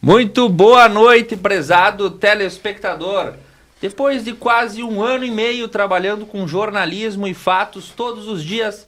Muito boa noite, prezado telespectador. Depois de quase 1 ano e meio trabalhando com jornalismo e fatos todos os dias,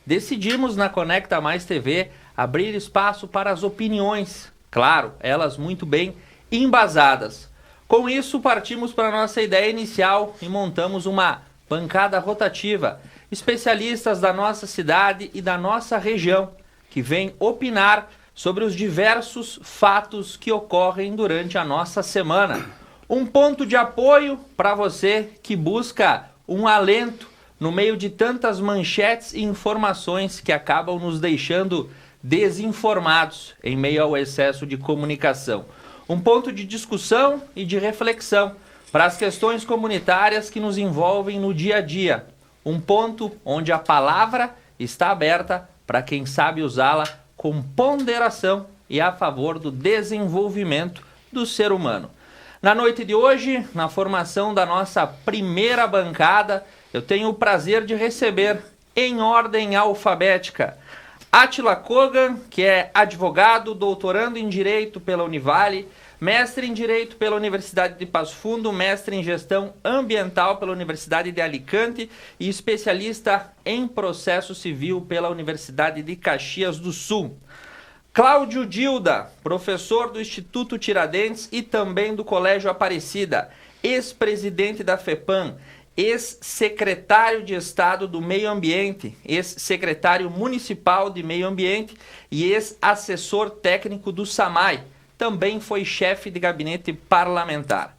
decidimos na Conecta Mais TV abrir espaço para as opiniões, claro, elas muito bem embasadas. Com isso, partimos para a nossa ideia inicial e montamos uma bancada rotativa, especialistas da nossa cidade e da nossa região, que vêm opinar sobre os diversos fatos que ocorrem durante a nossa semana. Um ponto de apoio para você que busca um alento no meio de tantas manchetes e informações que acabam nos deixando desinformados em meio ao excesso de comunicação. Um ponto de discussão e de reflexão para as questões comunitárias que nos envolvem no dia a dia. Um ponto onde a palavra está aberta para quem sabe usá-la com ponderação e a favor do desenvolvimento do ser humano. Na noite de hoje, na formação da nossa primeira bancada, eu tenho o prazer de receber, em ordem alfabética, Átila Kogan, que é advogado, doutorando em Direito pela Univale, mestre em Direito pela Universidade de Passo Fundo, mestre em Gestão Ambiental pela Universidade de Alicante e especialista em Processo Civil pela Universidade de Caxias do Sul. Cláudio Dilda, professor do Instituto Tiradentes e também do Colégio Aparecida, ex-presidente da FEPAM, ex-secretário de Estado do Meio Ambiente, ex-secretário municipal de Meio Ambiente e ex-assessor técnico do SAMAI. Também foi chefe de gabinete parlamentar.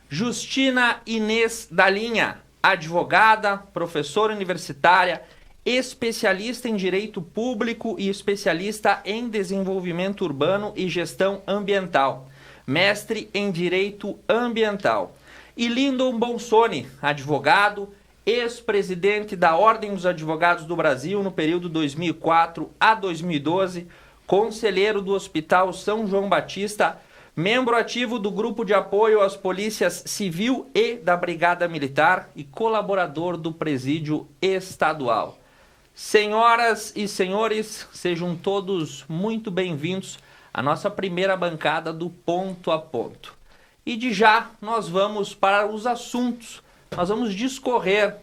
Justina Inês Dalinha, advogada, professora universitária, especialista em direito público e especialista em desenvolvimento urbano e gestão ambiental, mestre em direito ambiental. E Lindon Bonsoni, advogado, ex-presidente da Ordem dos Advogados do Brasil no período 2004 a 2012, conselheiro do Hospital São João Batista, membro ativo do Grupo de Apoio às Polícias Civil e da Brigada Militar e colaborador do Presídio Estadual. Senhoras e senhores, sejam todos muito bem-vindos à nossa primeira bancada do Ponto a Ponto. E de já nós vamos para os assuntos, nós vamos discorrer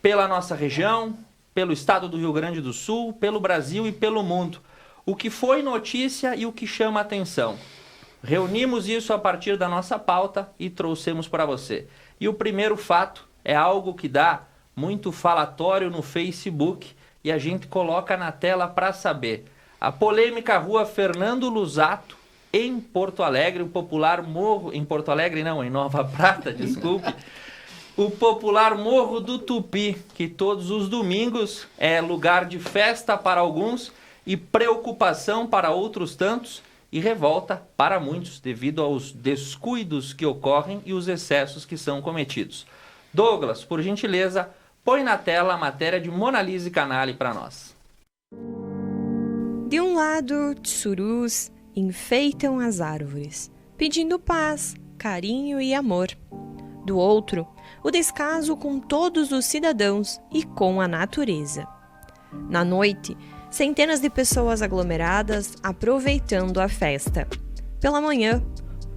pela nossa região, pelo estado do Rio Grande do Sul, pelo Brasil e pelo mundo. O que foi notícia e o que chama atenção. Reunimos isso a partir da nossa pauta e trouxemos para você. E o primeiro fato é algo que dá muito falatório no Facebook e a gente coloca na tela para saber. A polêmica rua Fernando Lusato, em Porto Alegre, o popular morro... Em Porto Alegre não, em Nova Prata, desculpe. O popular Morro do Tupi, que todos os domingos é lugar de festa para alguns e preocupação para outros tantos e revolta para muitos devido aos descuidos que ocorrem e os excessos que são cometidos. Douglas, por gentileza, põe na tela a matéria de Monalise Canali para nós. De um lado, tsurus enfeitam as árvores, pedindo paz, carinho e amor. Do outro, o descaso com todos os cidadãos e com a natureza. Na noite, centenas de pessoas aglomeradas aproveitando a festa. Pela manhã,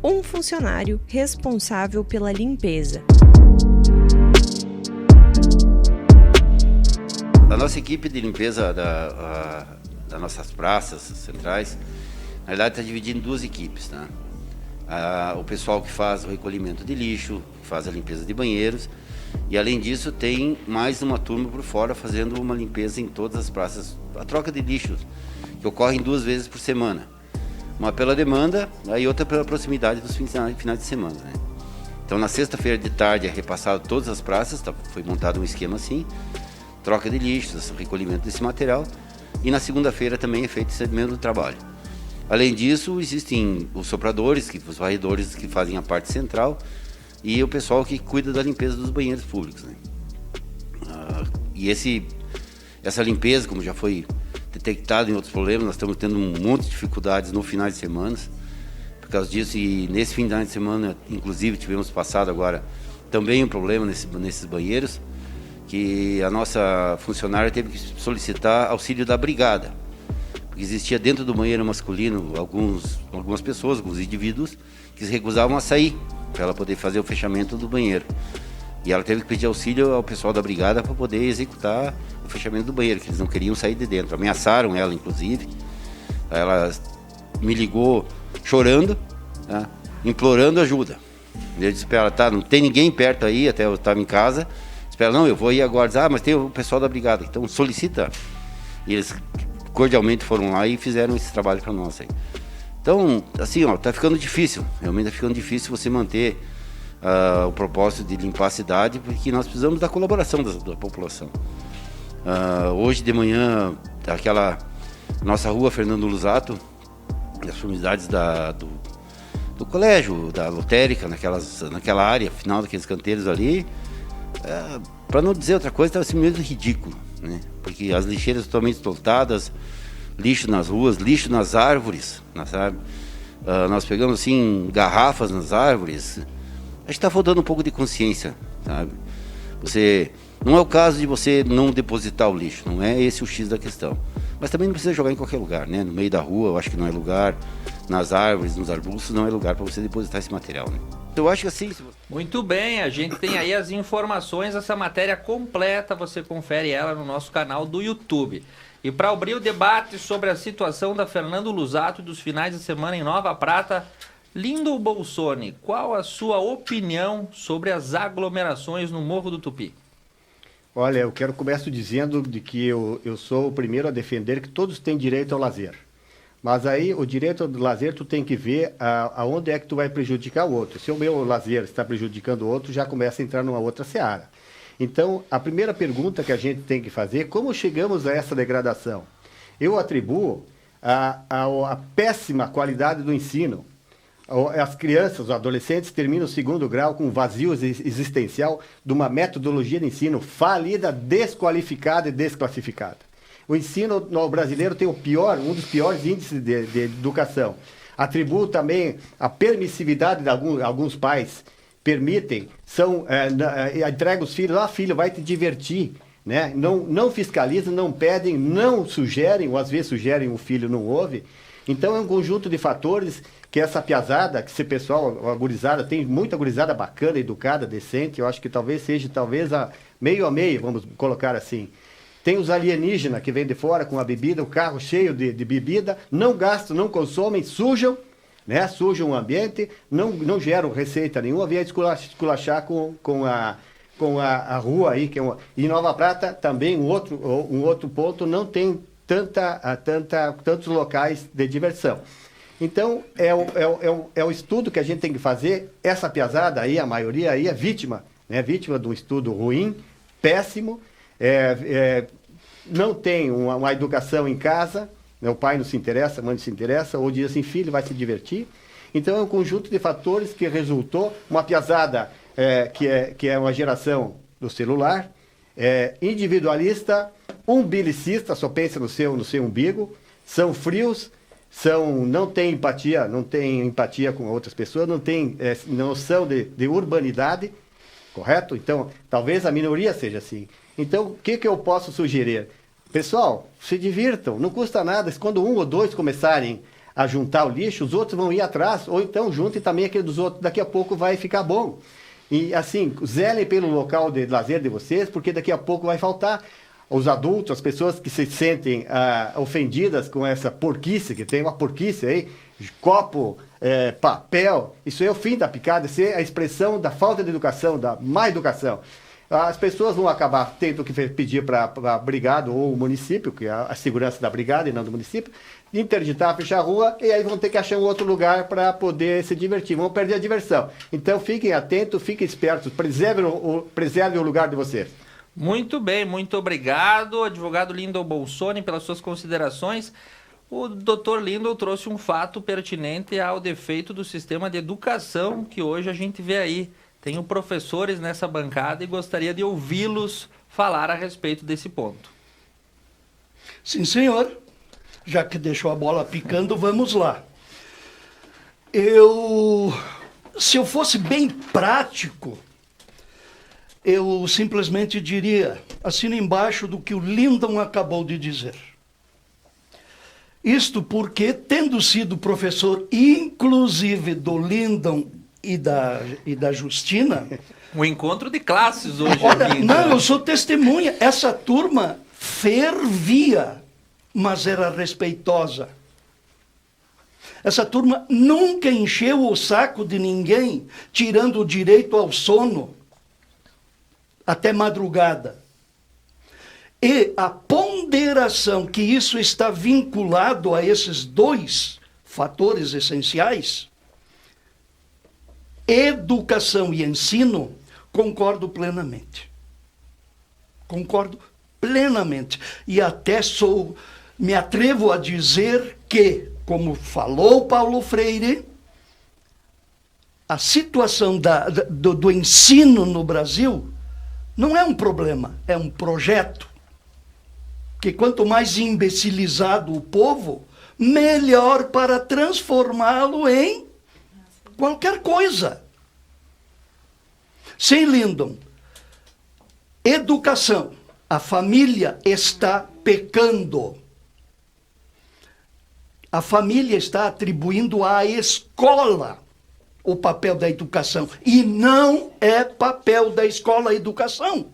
um funcionário responsável pela limpeza. A nossa equipe de limpeza das nossas praças centrais, na verdade, está dividida em 2 equipes, né? O pessoal que faz o recolhimento de lixo, que faz a limpeza de banheiros, e além disso tem mais uma turma por fora fazendo uma limpeza em todas as praças, a troca de lixos, que ocorrem 2 vezes por semana. Uma pela demanda, e outra pela proximidade dos finais de semana, né? Então na sexta-feira de tarde é repassado todas as praças, foi montado um esquema assim, troca de lixos, recolhimento desse material, e na segunda-feira também é feito esse mesmo trabalho. Além disso, existem os sopradores, os varredores que fazem a parte central e o pessoal que cuida da limpeza dos banheiros públicos, né? E essa limpeza, como já foi detectado em outros problemas, nós estamos tendo um monte de dificuldades no final de semana por causa disso, e nesse final de semana, inclusive, tivemos passado agora também um problema nesses banheiros, que a nossa funcionária teve que solicitar auxílio da brigada, Porque existia dentro do banheiro masculino algumas pessoas, alguns indivíduos, que se recusavam a sair para ela poder fazer o fechamento do banheiro. E ela teve que pedir auxílio ao pessoal da brigada para poder executar o fechamento do banheiro, que eles não queriam sair de dentro. Ameaçaram ela, inclusive. Ela me ligou chorando, tá? Implorando ajuda. Eu disse para ela, tá, não tem ninguém perto aí, até eu estava em casa. Espera, não, eu vou ir agora. Diz, mas tem o pessoal da brigada, então solicita. E eles cordialmente foram lá e fizeram esse trabalho para nós aí. Então, assim, tá ficando difícil, realmente tá ficando difícil você manter o propósito de limpar a cidade, porque nós precisamos da colaboração da população. Hoje de manhã, aquela nossa rua Fernando Lusato, as proximidades do colégio, da lotérica, naquela área, final daqueles canteiros ali, para não dizer outra coisa, estava simplesmente ridículo, né? Porque as lixeiras totalmente lotadas, lixo nas ruas, lixo nas árvores, sabe? Nós pegamos assim garrafas nas árvores. Acho que está faltando um pouco de consciência, sabe? Não é o caso de você não depositar o lixo, não é esse o X da questão. Mas também não precisa jogar em qualquer lugar, né? No meio da rua, eu acho que não é lugar. Nas árvores, nos arbustos, não é lugar para você depositar esse material, né? Eu acho que assim... Muito bem, a gente tem aí as informações, essa matéria completa, você confere ela no nosso canal do YouTube. E para abrir o debate sobre a situação da Fernando Lusato e dos finais de semana em Nova Prata, Lindo Bolsoni, qual a sua opinião sobre as aglomerações no Morro do Tupi? Olha, eu começo dizendo de que eu sou o primeiro a defender que todos têm direito ao lazer. Mas aí, o direito ao lazer, tu tem que ver aonde é que tu vai prejudicar o outro. Se o meu lazer está prejudicando o outro, já começa a entrar numa outra seara. Então, a primeira pergunta que a gente tem que fazer, como chegamos a essa degradação? Eu atribuo a péssima qualidade do ensino. As crianças, os adolescentes terminam o segundo grau com um vazio existencial de uma metodologia de ensino falida, desqualificada e desclassificada. O ensino no brasileiro tem um dos piores índices de educação. Atribuo também a permissividade de alguns pais, permitem, entregam os filhos, filho, vai te divertir, né? Não fiscalizam, não pedem, não sugerem, ou às vezes sugerem, o filho não ouve. Então é um conjunto de fatores que essa piazada, que esse pessoal, a gurizada, tem muita gurizada bacana, educada, decente, eu acho que talvez seja a meio, vamos colocar assim. Tem os alienígenas que vêm de fora com a bebida, o carro cheio de bebida, não gastam, não consomem, sujam, né? Sujam o ambiente, não geram receita nenhuma, vêm esculachar com a rua aí, que em Nova Prata também um outro ponto, não tem tantos locais de diversão. Então, é o estudo que a gente tem que fazer. Essa piazada aí, a maioria aí é vítima, né? Vítima de um estudo ruim, péssimo, não tem uma educação em casa, né? O pai não se interessa, a mãe não se interessa, ou diz assim, filho, vai se divertir. Então, é um conjunto de fatores que resultou uma piazada que é uma geração do celular, individualista, umbilicista, só pensa no seu umbigo, são frios, não têm empatia com outras pessoas, não têm noção de urbanidade, correto? Então, talvez a minoria seja assim. Então, o que eu posso sugerir? Pessoal, se divirtam, não custa nada. Quando um ou dois começarem a juntar o lixo, os outros vão ir atrás, ou então juntem também aquele dos outros, daqui a pouco vai ficar bom. E assim, zelem pelo local de lazer de vocês, porque daqui a pouco vai faltar. Os adultos, as pessoas que se sentem ofendidas com essa porquice, que tem uma porquice aí, copo, papel, isso é o fim da picada, isso é a expressão da falta de educação, da má educação. As pessoas vão acabar tendo que pedir para a brigada ou o município, que é a segurança da brigada e não do município, interditar, fechar a rua, e aí vão ter que achar um outro lugar para poder se divertir, vão perder a diversão. Então fiquem atentos, fiquem espertos, preservem o lugar de vocês. Muito bem, muito obrigado, advogado Lindo Bolsoni, pelas suas considerações. O doutor Lindo trouxe um fato pertinente ao defeito do sistema de educação que hoje a gente vê aí. Tenho professores nessa bancada e gostaria de ouvi-los falar a respeito desse ponto. Sim, senhor. Já que deixou a bola picando, vamos lá. Se eu fosse bem prático, eu simplesmente diria, assina embaixo do que o Lindon acabou de dizer. Isto porque, tendo sido professor, inclusive do Lindon e da Justina... Um encontro de classes hoje. Olha, aqui, não, então. eu sou testemunha. Essa turma fervia, mas era respeitosa. Essa turma nunca encheu o saco de ninguém, tirando o direito ao sono até madrugada. E a ponderação que isso está vinculado a esses dois fatores essenciais, educação e ensino, concordo plenamente. Concordo plenamente. E até me atrevo a dizer que, como falou Paulo Freire, a situação do ensino no Brasil não é um problema, é um projeto. Que quanto mais imbecilizado o povo, melhor para transformá-lo em qualquer coisa. Sem Lindon, educação, a família está pecando. A família está atribuindo à escola o papel da educação. E não é papel da escola a educação.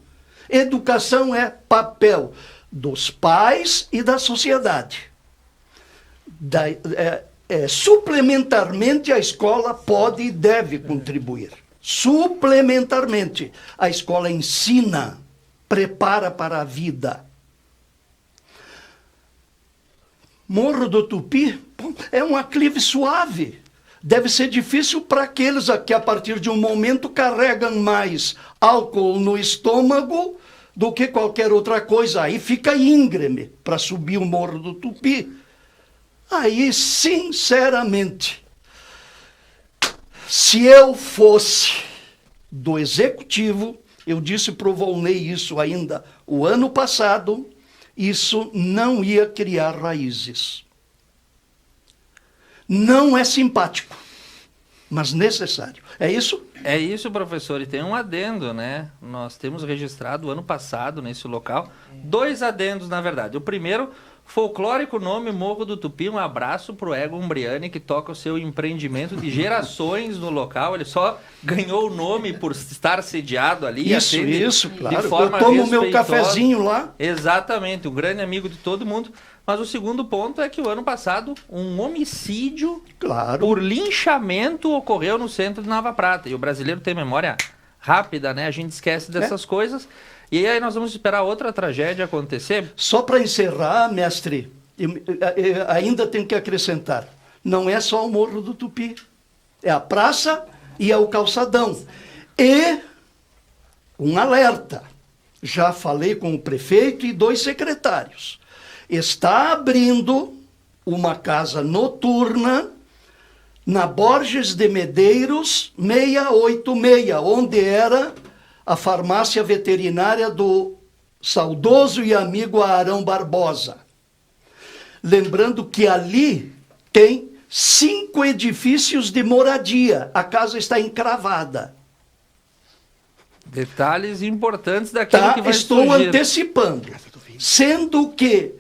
Educação é papel dos pais e da sociedade. Suplementarmente, a escola pode e deve contribuir. Suplementarmente, a escola ensina, prepara para a vida. Morro do Tupi é um aclive suave. Deve ser difícil para aqueles que, a partir de um momento, carregam mais álcool no estômago do que qualquer outra coisa. Aí fica íngreme para subir o Morro do Tupi. Aí, sinceramente, se eu fosse do executivo, eu disse para o Volney isso ainda o ano passado, isso não ia criar raízes. Não é simpático, mas necessário. É isso? É isso, professor. E tem um adendo, né? Nós temos registrado ano passado nesse local 2 adendos, na verdade. O primeiro, folclórico nome Morro do Tupi. Um abraço pro Egon Umbriani, que toca o seu empreendimento de gerações no local. Ele só ganhou o nome por estar sediado ali. Isso, claro. De forma eu tomo meu respeitosa. cafezinho lá. Exatamente, um grande amigo de todo mundo. Mas o segundo ponto é que o ano passado um homicídio por linchamento ocorreu no centro de Nova Prata. E o brasileiro tem memória rápida, né? A gente esquece dessas coisas. E aí nós vamos esperar outra tragédia acontecer. Só para encerrar, mestre, eu ainda tenho que acrescentar. Não é só o Morro do Tupi. É a praça e é o calçadão. E um alerta. Já falei com o prefeito e 2 secretários. Está abrindo uma casa noturna na Borges de Medeiros 686, onde era a farmácia veterinária do saudoso e amigo Arão Barbosa. Lembrando que ali tem 5 edifícios de moradia. A casa está encravada. Detalhes importantes daquilo que vai Estou surgir. antecipando. Sendo que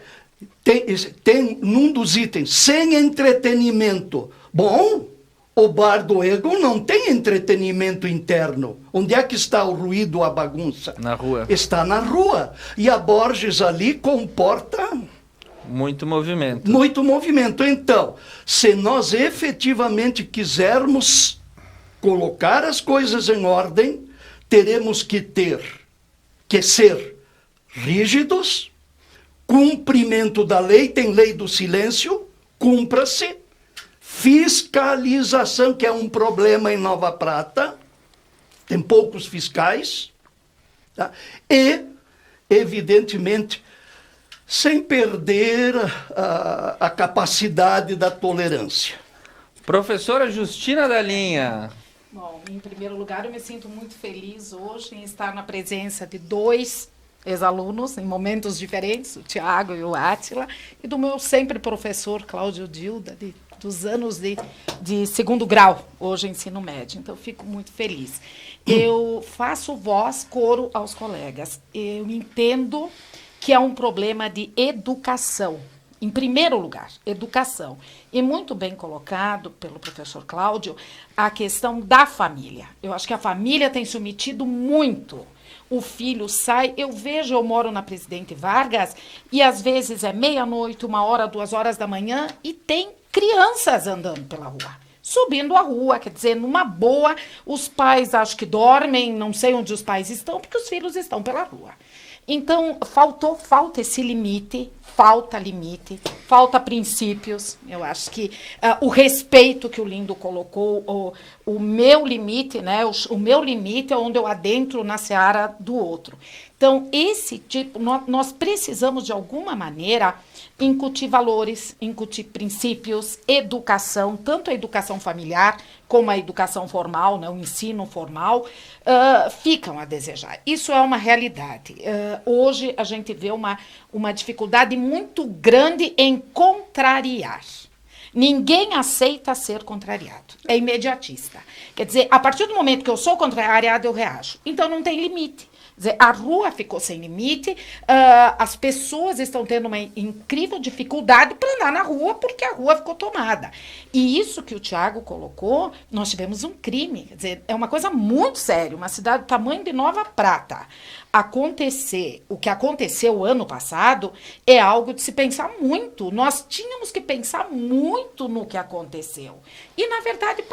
tem num dos itens, sem entretenimento. Bom, o bar do Egon não tem entretenimento interno. Onde é que está o ruído, a bagunça? Na rua. Está na rua. E a Borges ali comporta muito movimento. Muito movimento. Então, se nós efetivamente quisermos colocar as coisas em ordem, teremos que ser rígidos. Cumprimento da lei, tem lei do silêncio, cumpra-se. Fiscalização, que é um problema em Nova Prata, tem poucos fiscais. Tá? E, evidentemente, sem perder a capacidade da tolerância. Professora Justina da Linha. Bom, em primeiro lugar, eu me sinto muito feliz hoje em estar na presença de 2 ex-alunos, em momentos diferentes, o Tiago e o Átila, e do meu sempre professor, Cláudio Dilda, dos anos de segundo grau, hoje ensino médio. Então, fico muito feliz. Eu faço voz, coro aos colegas. Eu entendo que é um problema de educação Em primeiro lugar, educação. E muito bem colocado pelo professor Cláudio a questão da família. Eu acho que a família tem se omitido muito. O filho sai, eu moro na Presidente Vargas, e às vezes é meia-noite, 1h, 2h da manhã, e tem crianças andando pela rua, subindo a rua, quer dizer, numa boa, os pais acho que dormem, não sei onde os pais estão, porque os filhos estão pela rua. Então, falta esse limite, falta princípios. Eu acho que o respeito que o Lindo colocou, o meu limite, né? O meu limite é onde eu adentro na seara do outro. Então, esse tipo, nós precisamos, de alguma maneira, incutir valores, incutir princípios, educação, tanto a educação familiar como a educação formal, né, o ensino formal, ficam a desejar. Isso é uma realidade. Hoje a gente vê uma dificuldade muito grande em contrariar. Ninguém aceita ser contrariado. É imediatista. Quer dizer, a partir do momento que eu sou contrariado, eu reajo. Então não tem limite. Quer dizer, a rua ficou sem limite, as pessoas estão tendo uma incrível dificuldade para andar na rua porque a rua ficou tomada. E isso que o Tiago colocou, nós tivemos um crime. Quer dizer, é uma coisa muito séria, uma cidade do tamanho de Nova Prata. O que aconteceu ano passado é algo de se pensar muito. Nós tínhamos que pensar muito no que aconteceu. E, na verdade,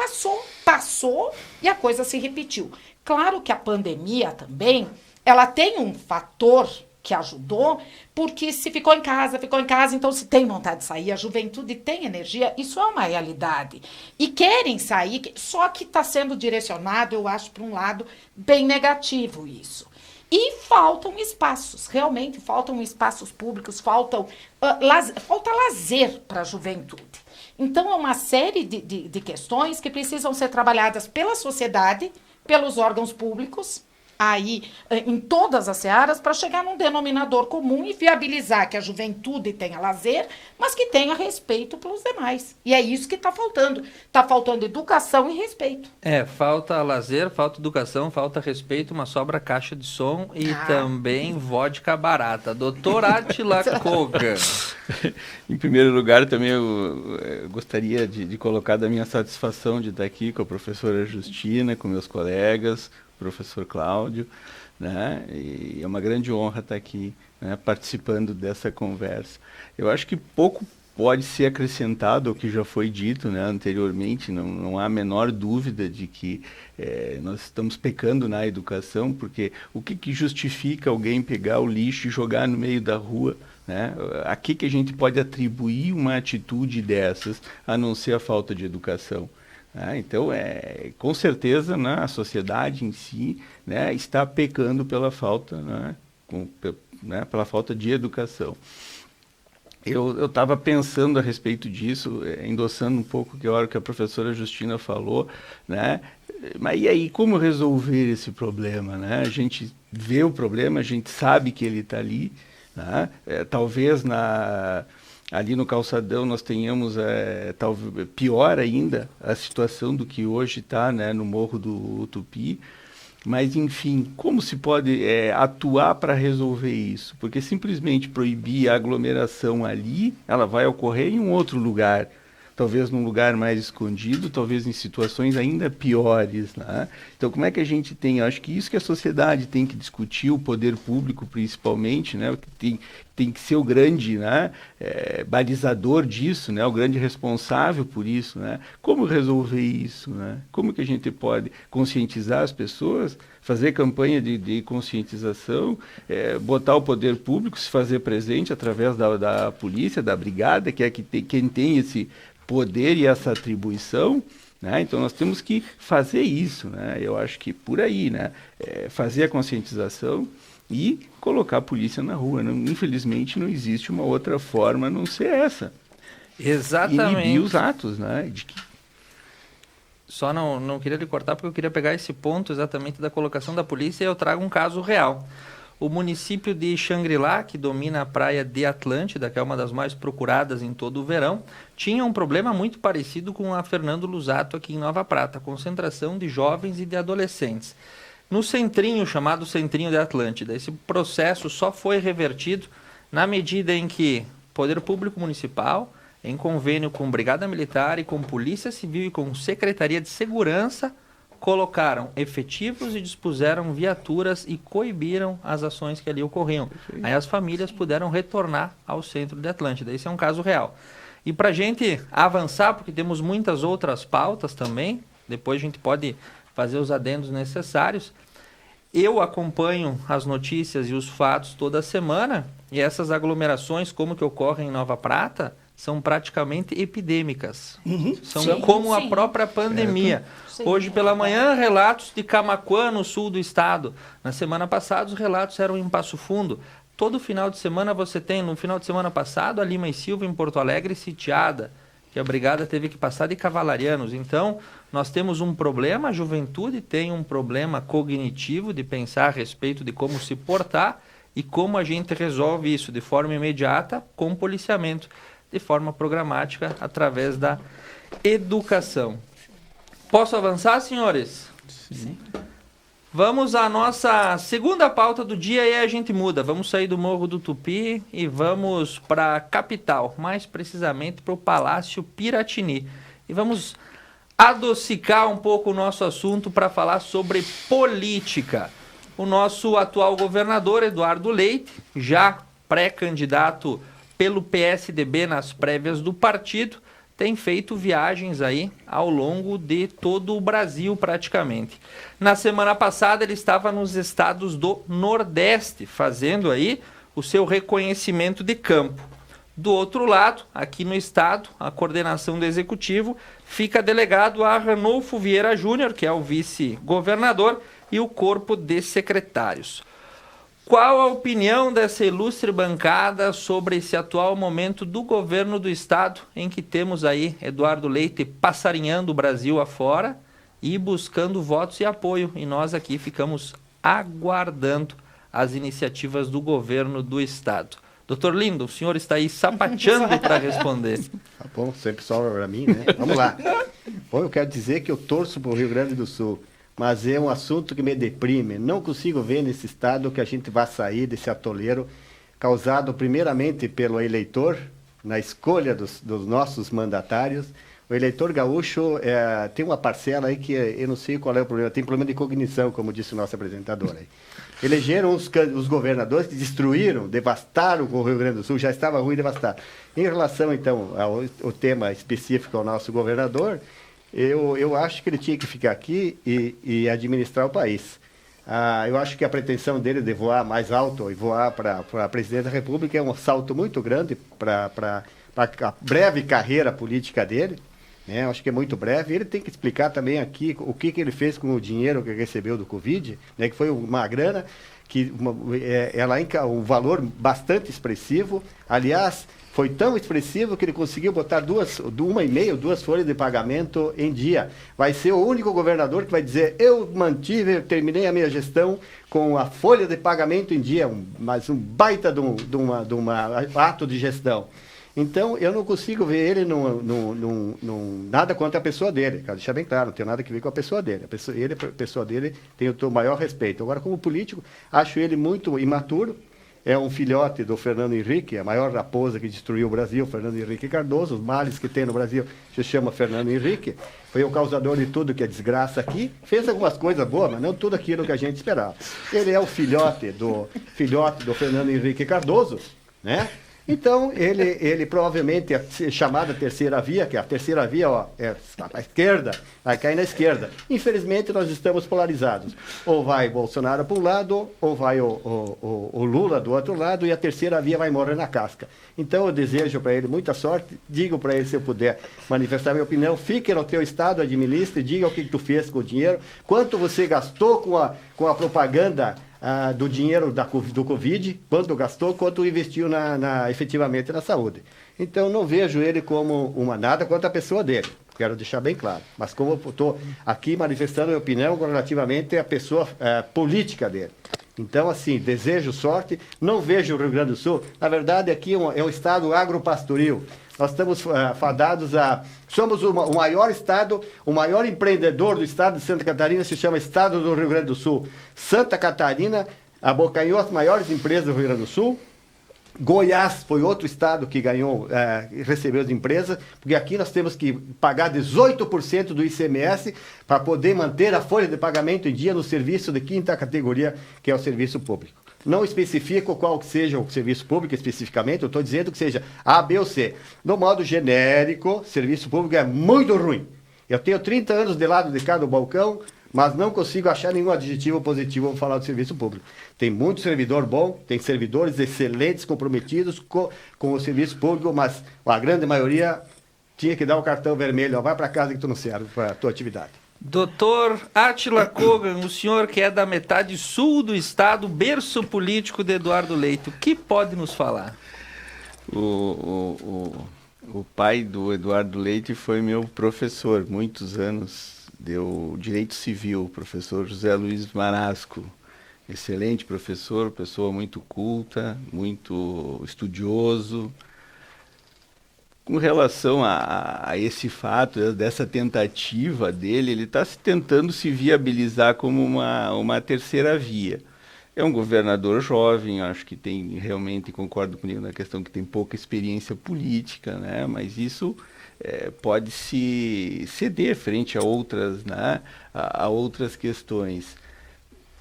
passou e a coisa se repetiu. Claro que a pandemia também, ela tem um fator que ajudou, porque se ficou em casa, então se tem vontade de sair, a juventude tem energia, isso é uma realidade. E querem sair, só que está sendo direcionado, eu acho, para um lado bem negativo isso. E faltam espaços, realmente faltam espaços públicos, falta lazer para a juventude. Então, é uma série de questões que precisam ser trabalhadas pela sociedade, pelos órgãos públicos, aí em todas as searas, para chegar num denominador comum e viabilizar que a juventude tenha lazer, mas que tenha respeito pelos demais. E é isso que está faltando. Está faltando educação e respeito. Falta lazer, falta educação, falta respeito, uma sobra caixa de som e também vodka barata. Doutor Átila Kogan. Em primeiro lugar, também eu gostaria de colocar da minha satisfação de estar aqui com a professora Justina, com meus colegas, professor Cláudio, né? E é uma grande honra estar aqui, né, participando dessa conversa. Eu acho que pouco pode ser acrescentado ao que já foi dito, né, anteriormente. Não há a menor dúvida de que nós estamos pecando na educação, porque o que justifica alguém pegar o lixo e jogar no meio da rua? Né? A que a gente pode atribuir uma atitude dessas, a não ser a falta de educação? Então, com certeza, né, a sociedade em si, né, está pecando pela falta, pela falta de educação. Eu estava pensando a respeito disso, endossando um pouco a hora que a professora Justina falou, né? Mas e aí, como resolver esse problema? Né? A gente vê o problema, a gente sabe que ele está ali, né? Talvez ali no calçadão nós tenhamos, talvez, pior ainda a situação do que hoje está, né, no Morro do Tupi. Mas, enfim, como se pode atuar para resolver isso? Porque simplesmente proibir a aglomeração ali, ela vai ocorrer em um outro lugar. Talvez num lugar mais escondido, talvez em situações ainda piores, né? Então, como é que a gente tem? Eu acho que isso que a sociedade tem que discutir, o poder público principalmente, né? Tem que ser o grande, né, balizador disso, né? O grande responsável por isso, né? Como resolver isso, né? Como que a gente pode conscientizar as pessoas, fazer campanha de conscientização, botar o poder público, se fazer presente através da polícia, da brigada, que é quem tem esse poder e essa atribuição, né? Então nós temos que fazer isso, né? Eu acho que por aí, né? Fazer a conscientização e colocar a polícia na rua. Infelizmente não existe uma outra forma a não ser essa. Exatamente. Inibir os atos, né? Só não queria lhe cortar porque eu queria pegar esse ponto exatamente da colocação da polícia e eu trago um caso real. O município de Xangri-Lá, que domina a praia de Atlântida, que é uma das mais procuradas em todo o verão, tinha um problema muito parecido com a Fernando Lusato aqui em Nova Prata, concentração de jovens e de adolescentes. No centrinho, chamado Centrinho de Atlântida, esse processo só foi revertido na medida em que Poder Público Municipal, em convênio com Brigada Militar e com Polícia Civil e com Secretaria de Segurança, colocaram efetivos e dispuseram viaturas e coibiram as ações que ali ocorriam. Aí as famílias puderam retornar ao centro de Atlântida. Esse é um caso real. E para a gente avançar, porque temos muitas outras pautas também, depois a gente pode fazer os adendos necessários. Eu acompanho as notícias e os fatos toda semana, e essas aglomerações, como que ocorrem em Nova Prata, são praticamente epidêmicas. São Sim, como a sim. própria pandemia. Sim. Hoje pela manhã, relatos de Camaquã, no sul do estado. Na semana passada, os relatos eram em Passo Fundo. Todo final de semana você tem, no final de semana passado, a Lima e Silva em Porto Alegre sitiada, que a brigada teve que passar de cavalarianos. Então, nós temos um problema, a juventude tem um problema cognitivo de pensar a respeito de como se portar e como a gente resolve isso de forma imediata com policiamento, de forma programática, através da educação. Posso avançar, senhores? Sim. Vamos à nossa segunda pauta do dia e aí a gente muda. Vamos sair do Morro do Tupi e vamos para a capital, mais precisamente para o Palácio Piratini. E vamos adocicar um pouco o nosso assunto para falar sobre política. O nosso atual governador, Eduardo Leite, já pré-candidato pelo PSDB nas prévias do partido, tem feito viagens aí ao longo de todo o Brasil praticamente. Na semana passada ele estava nos estados do Nordeste, fazendo aí o seu reconhecimento de campo. Do outro lado, aqui no estado, a coordenação do executivo fica delegado a Ranolfo Vieira Júnior, que é o vice-governador, e o corpo de secretários. Qual a opinião dessa ilustre bancada sobre esse atual momento do governo do estado, em que temos aí Eduardo Leite passarinhando o Brasil afora e buscando votos e apoio, e nós aqui ficamos aguardando as iniciativas do governo do estado? Doutor Lindo, o senhor está aí sapateando para responder. Tá bom, sempre sobra para mim, né? Vamos lá. Bom, eu quero dizer que eu torço para o Rio Grande do Sul, mas é um assunto que me deprime. Não consigo ver nesse estado que a gente vai sair desse atoleiro causado primeiramente pelo eleitor, na escolha dos nossos mandatários. O eleitor gaúcho tem uma parcela aí que eu não sei qual é o problema, tem problema de cognição, como disse o nosso apresentador aí. Elegeram os governadores que destruíram, devastaram o Rio Grande do Sul, já estava ruim devastar. Em relação, então, ao tema específico ao nosso governador, eu acho que ele tinha que ficar aqui e administrar o país. Eu acho que a pretensão dele de voar mais alto e voar para a presidente da República é um salto muito grande para a breve carreira política dele. Né? Eu acho que é muito breve. Ele tem que explicar também aqui o que ele fez com o dinheiro que recebeu do Covid, né? Que foi uma grana, um valor bastante expressivo. Aliás, foi tão expressivo que ele conseguiu botar duas folhas de pagamento em dia. Vai ser o único governador que vai dizer: eu terminei a minha gestão com a folha de pagamento em dia, mas um baita de um ato de gestão. Então, eu não consigo ver ele nada contra a pessoa dele. Quero deixar bem claro, não tem nada a ver com a pessoa dele. A pessoa dele tem o maior respeito. Agora, como político, acho ele muito imaturo. É um filhote do Fernando Henrique, a maior raposa que destruiu o Brasil, Fernando Henrique Cardoso. Os males que tem no Brasil se chama Fernando Henrique. Foi o causador de tudo que é desgraça aqui. Fez algumas coisas boas, mas não tudo aquilo que a gente esperava. Ele é o filhote do Fernando Henrique Cardoso, né? Então, ele provavelmente, a chamada terceira via, que a terceira via é a esquerda, vai cair na esquerda. Infelizmente, nós estamos polarizados. Ou vai Bolsonaro para um lado, ou vai o Lula do outro lado, e a terceira via vai morrer na casca. Então, eu desejo para ele muita sorte, digo para ele, se eu puder manifestar minha opinião, fique no teu estado, administre, diga o que tu fez com o dinheiro, quanto você gastou com a propaganda do dinheiro do Covid, quanto gastou, quanto investiu efetivamente na saúde. Então, não vejo ele como nada contra a pessoa dele, quero deixar bem claro. Mas como eu estou aqui manifestando minha opinião relativamente à pessoa política dele. Então, assim, desejo sorte, não vejo o Rio Grande do Sul. Na verdade, aqui é um estado agropastoril. Nós estamos fadados somos o maior estado, o maior empreendedor do estado de Santa Catarina se chama Estado do Rio Grande do Sul. Santa Catarina abocanhou as maiores empresas do Rio Grande do Sul, Goiás foi outro estado que ganhou, recebeu as empresas, porque aqui nós temos que pagar 18% do ICMS para poder manter a folha de pagamento em dia no serviço de quinta categoria, que é o serviço público. Não especifico qual que seja o serviço público especificamente, eu estou dizendo que seja A, B ou C. No modo genérico, serviço público é muito ruim. Eu tenho 30 anos de lado de cá do balcão, mas não consigo achar nenhum adjetivo positivo para falar do serviço público. Tem muito servidor bom, tem servidores excelentes, comprometidos com o serviço público, mas a grande maioria tinha que dar o cartão vermelho, ó, vai para casa que tu não serve para a tua atividade. Doutor Átila Kogan, o senhor que é da metade sul do estado, berço político de Eduardo Leite, o que pode nos falar? O pai do Eduardo Leite foi meu professor, muitos anos, deu direito civil, professor José Luiz Marasco. Excelente professor, pessoa muito culta, muito estudioso. Com relação a esse fato, dessa tentativa dele, ele está tentando se viabilizar como uma terceira via. É um governador jovem, acho que tem, realmente concordo comigo na questão que tem pouca experiência política, né? Mas isso pode se ceder frente a outras, né? a outras questões.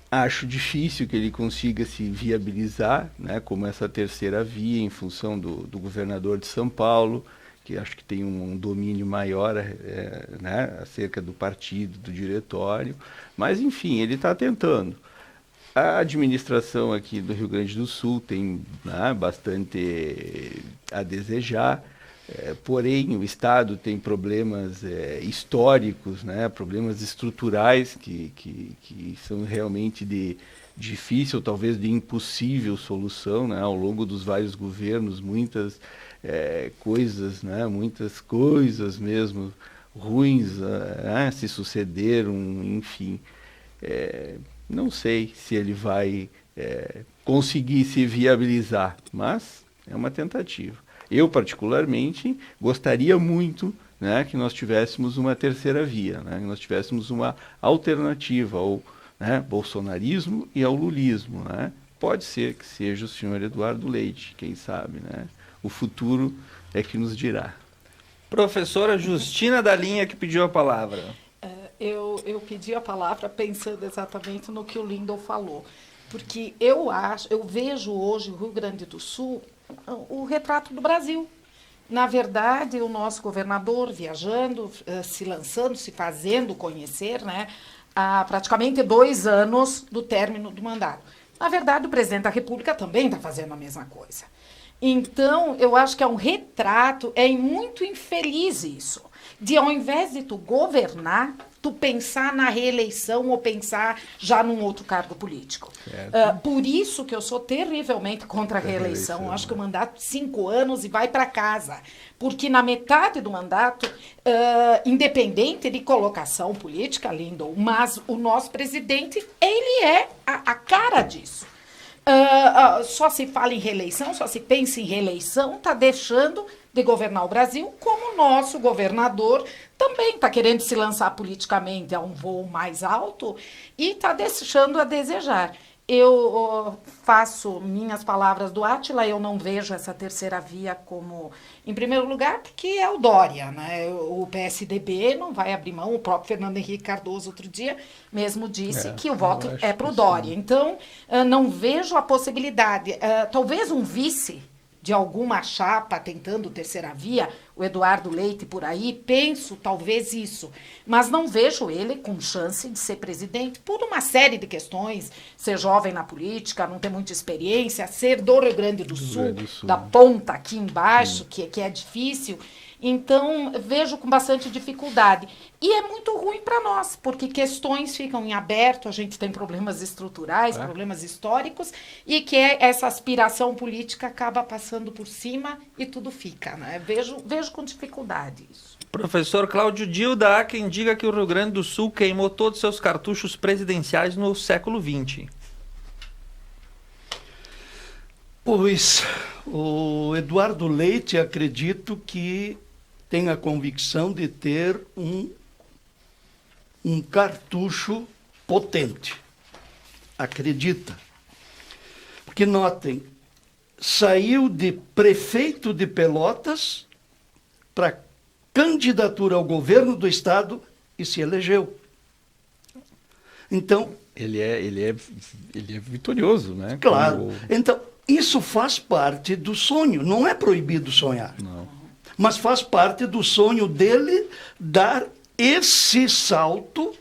Acho difícil que ele consiga se viabilizar, né, como essa terceira via, em função do governador de São Paulo, que acho que tem um domínio maior né, acerca do partido, do diretório. Mas, enfim, ele está tentando. A administração aqui do Rio Grande do Sul tem, né, bastante a desejar. Porém, o Estado tem problemas históricos, né, problemas estruturais que são realmente de difícil, talvez de impossível solução, né, ao longo dos vários governos, muitas coisas, né, muitas coisas mesmo ruins se sucederam, enfim. Não sei se ele vai conseguir se viabilizar, mas é uma tentativa. Eu, particularmente, gostaria muito, né, que nós tivéssemos uma terceira via, né, que nós tivéssemos uma alternativa ao, né, bolsonarismo e ao lulismo. Né? Pode ser que seja o senhor Eduardo Leite, quem sabe. Né? O futuro é que nos dirá. Professora Justina da Linha, que pediu a palavra. Eu pedi a palavra pensando exatamente no que o Lindon falou, porque eu vejo hoje o Rio Grande do Sul o retrato do Brasil. Na verdade, o nosso governador viajando, se lançando, se fazendo conhecer, né, há praticamente 2 anos do término do mandato. Na verdade, o presidente da República também está fazendo a mesma coisa. Então, eu acho que é um retrato, é muito infeliz isso, de ao invés de tu governar, tu pensar na reeleição ou pensar já num outro cargo político. Por isso que eu sou terrivelmente contra a reeleição. Eu acho que o mandato de 5 anos e vai para casa. Porque na metade do mandato, independente de colocação política, Lindon, mas o nosso presidente, ele é a cara disso. Só se fala em reeleição, só se pensa em reeleição, está deixando de governar o Brasil, como o nosso governador também está querendo se lançar politicamente a um voo mais alto e está deixando a desejar. Eu faço minhas palavras do Átila, eu não vejo essa terceira via como, em primeiro lugar, porque é o Dória, né? O PSDB não vai abrir mão, o próprio Fernando Henrique Cardoso outro dia mesmo disse que o voto é para o Dória. Então, não vejo a possibilidade, talvez um vice de alguma chapa tentando terceira via, o Eduardo Leite por aí, penso talvez isso, mas não vejo ele com chance de ser presidente por uma série de questões, ser jovem na política, não ter muita experiência, ser do Rio Grande do Sul, da ponta aqui embaixo, que é difícil. Então, vejo com bastante dificuldade. E é muito ruim para nós, porque questões ficam em aberto, a gente tem problemas estruturais, problemas históricos, e que essa aspiração política acaba passando por cima e tudo fica. Né? Vejo com dificuldade isso. Professor Cláudio Dilda, há quem diga que o Rio Grande do Sul queimou todos os seus cartuchos presidenciais no século XX. Pois, o Eduardo Leite, acredito que tem a convicção de ter um cartucho potente. Acredita. Porque notem, saiu de prefeito de Pelotas para candidatura ao governo do estado e se elegeu. Então, Ele é vitorioso, né? claro. Então, isso faz parte do sonho. Não é proibido sonhar. Não. Mas faz parte do sonho dele dar esse salto,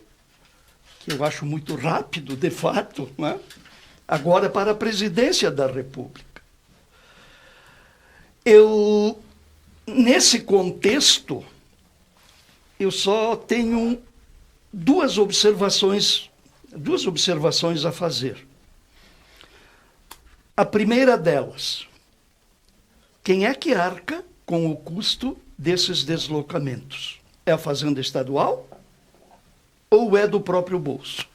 que eu acho muito rápido, de fato, né? Agora para a presidência da República. Nesse contexto, eu só tenho duas observações a fazer. A primeira delas, quem é que arca com o custo desses deslocamentos? É a Fazenda Estadual ou é do próprio bolso?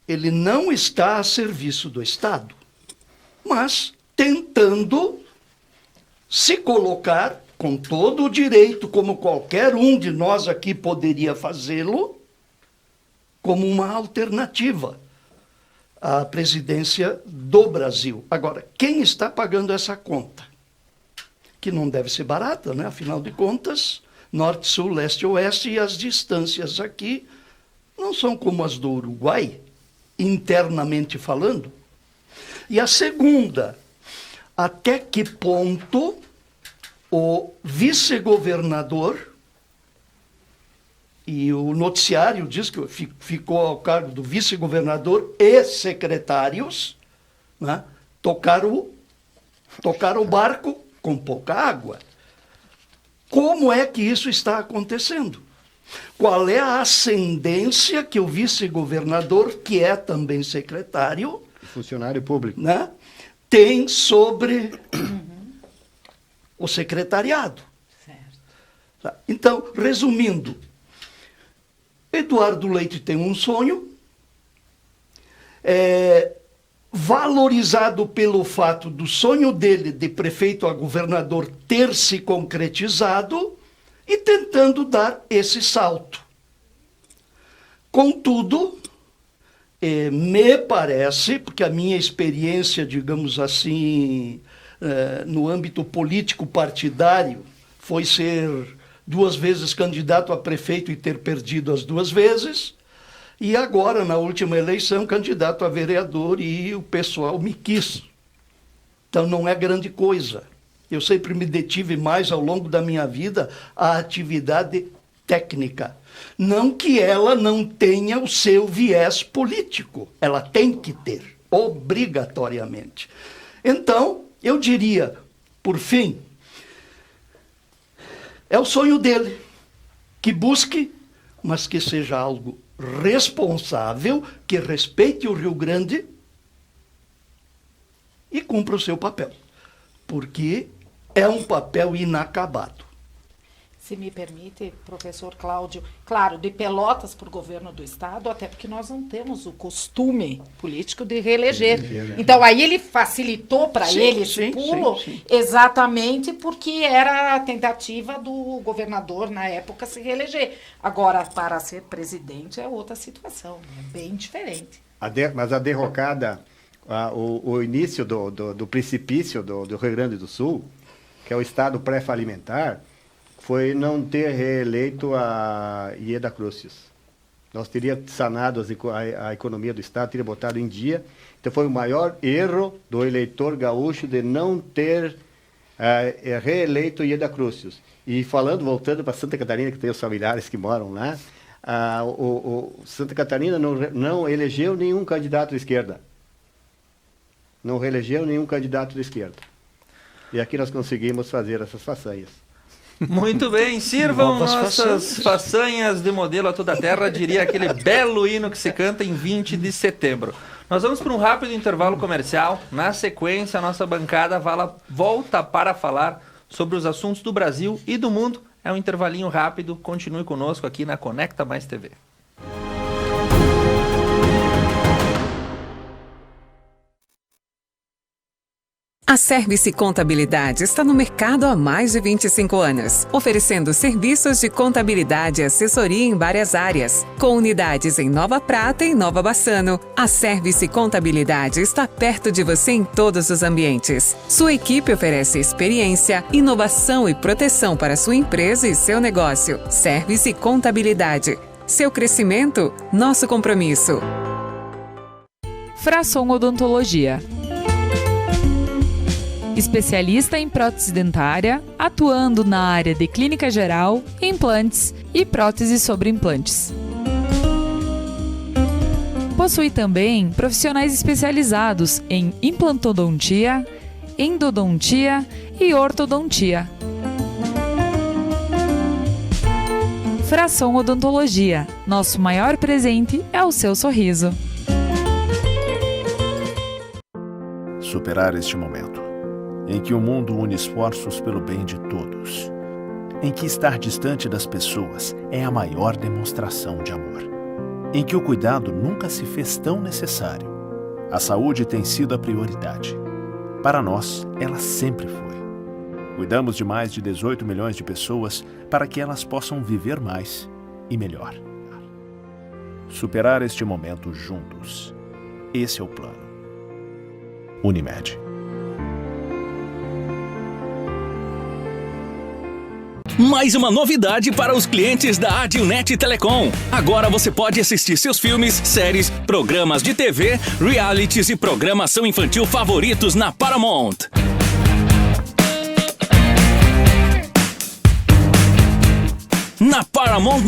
Ele não está a serviço do Estado, mas tentando se colocar com todo o direito, como qualquer um de nós aqui poderia fazê-lo, como uma alternativa à presidência do Brasil. Agora, quem está pagando essa conta? Que não deve ser barata, né? Afinal de contas, norte, sul, leste, oeste, e as distâncias aqui não são como as do Uruguai, internamente falando. E a segunda, até que ponto o vice-governador, e o noticiário diz que ficou ao cargo do vice-governador e secretários, né, tocaram o barco com pouca água. Como é que isso está acontecendo? Qual é a ascendência que o vice-governador, que é também secretário, Funcionário público. né, tem sobre o secretariado? Certo. Então, resumindo, Eduardo Leite tem um sonho, valorizado pelo fato do sonho dele de prefeito a governador ter se concretizado e tentando dar esse salto. Contudo, me parece, porque a minha experiência, digamos assim, no âmbito político partidário, foi ser 2 vezes candidato a prefeito e ter perdido as 2 vezes, e agora, na última eleição, candidato a vereador, e o pessoal me quis. Então não é grande coisa. Eu sempre me detive mais ao longo da minha vida à atividade técnica. Não que ela não tenha o seu viés político. Ela tem que ter, obrigatoriamente. Então, eu diria, por fim, é o sonho dele, que busque, mas que seja algo responsável, que respeite o Rio Grande e cumpra o seu papel. Porque é um papel inacabado. Se me permite, professor Cláudio, claro, de Pelotas para o governo do Estado, até porque nós não temos o costume político de reeleger. Então, aí ele facilitou para ele esse pulo, exatamente porque era a tentativa do governador, na época, se reeleger. Agora, para ser presidente é outra situação, é bem diferente. Mas a derrocada, o início do precipício do Rio Grande do Sul, que é o estado pré-falimentar, foi não ter reeleito a Ieda Crucis. Nós teríamos sanado a economia do Estado, teria botado em dia. Então foi o maior erro do eleitor gaúcho de não ter reeleito Ieda Crucis. E voltando para Santa Catarina, que tem os familiares que moram lá, Santa Catarina não elegeu nenhum candidato de esquerda. Não reelegeu nenhum candidato de esquerda. E aqui nós conseguimos fazer essas façanhas. Muito bem, sirvam Novas nossas façanhas de modelo a toda a terra, diria aquele belo hino que se canta em 20 de setembro. Nós vamos para um rápido intervalo comercial. Na sequência, a nossa bancada volta para falar sobre os assuntos do Brasil e do mundo. É um intervalinho rápido, continue conosco aqui na Conecta Mais TV. A Service Contabilidade está no mercado há mais de 25 anos, oferecendo serviços de contabilidade e assessoria em várias áreas. Com unidades em Nova Prata e Nova Bassano, a Service Contabilidade está perto de você em todos os ambientes. Sua equipe oferece experiência, inovação e proteção para sua empresa e seu negócio. Service Contabilidade. Seu crescimento, nosso compromisso. Frasson Odontologia. Especialista em prótese dentária, atuando na área de clínica geral, implantes e próteses sobre implantes. Possui também profissionais especializados em implantodontia, endodontia e ortodontia. Frasson Odontologia. Nosso maior presente é o seu sorriso. Superar este momento, em que o mundo une esforços pelo bem de todos, em que estar distante das pessoas é a maior demonstração de amor, em que o cuidado nunca se fez tão necessário. A saúde tem sido a prioridade. Para nós, ela sempre foi. Cuidamos de mais de 18 milhões de pessoas para que elas possam viver mais e melhor. Superar este momento juntos. Esse é o plano. Unimed. Mais uma novidade para os clientes da Adilnet Telecom. Agora você pode assistir seus filmes, séries, programas de TV, realities e programação infantil favoritos na Paramount. Na Paramount+.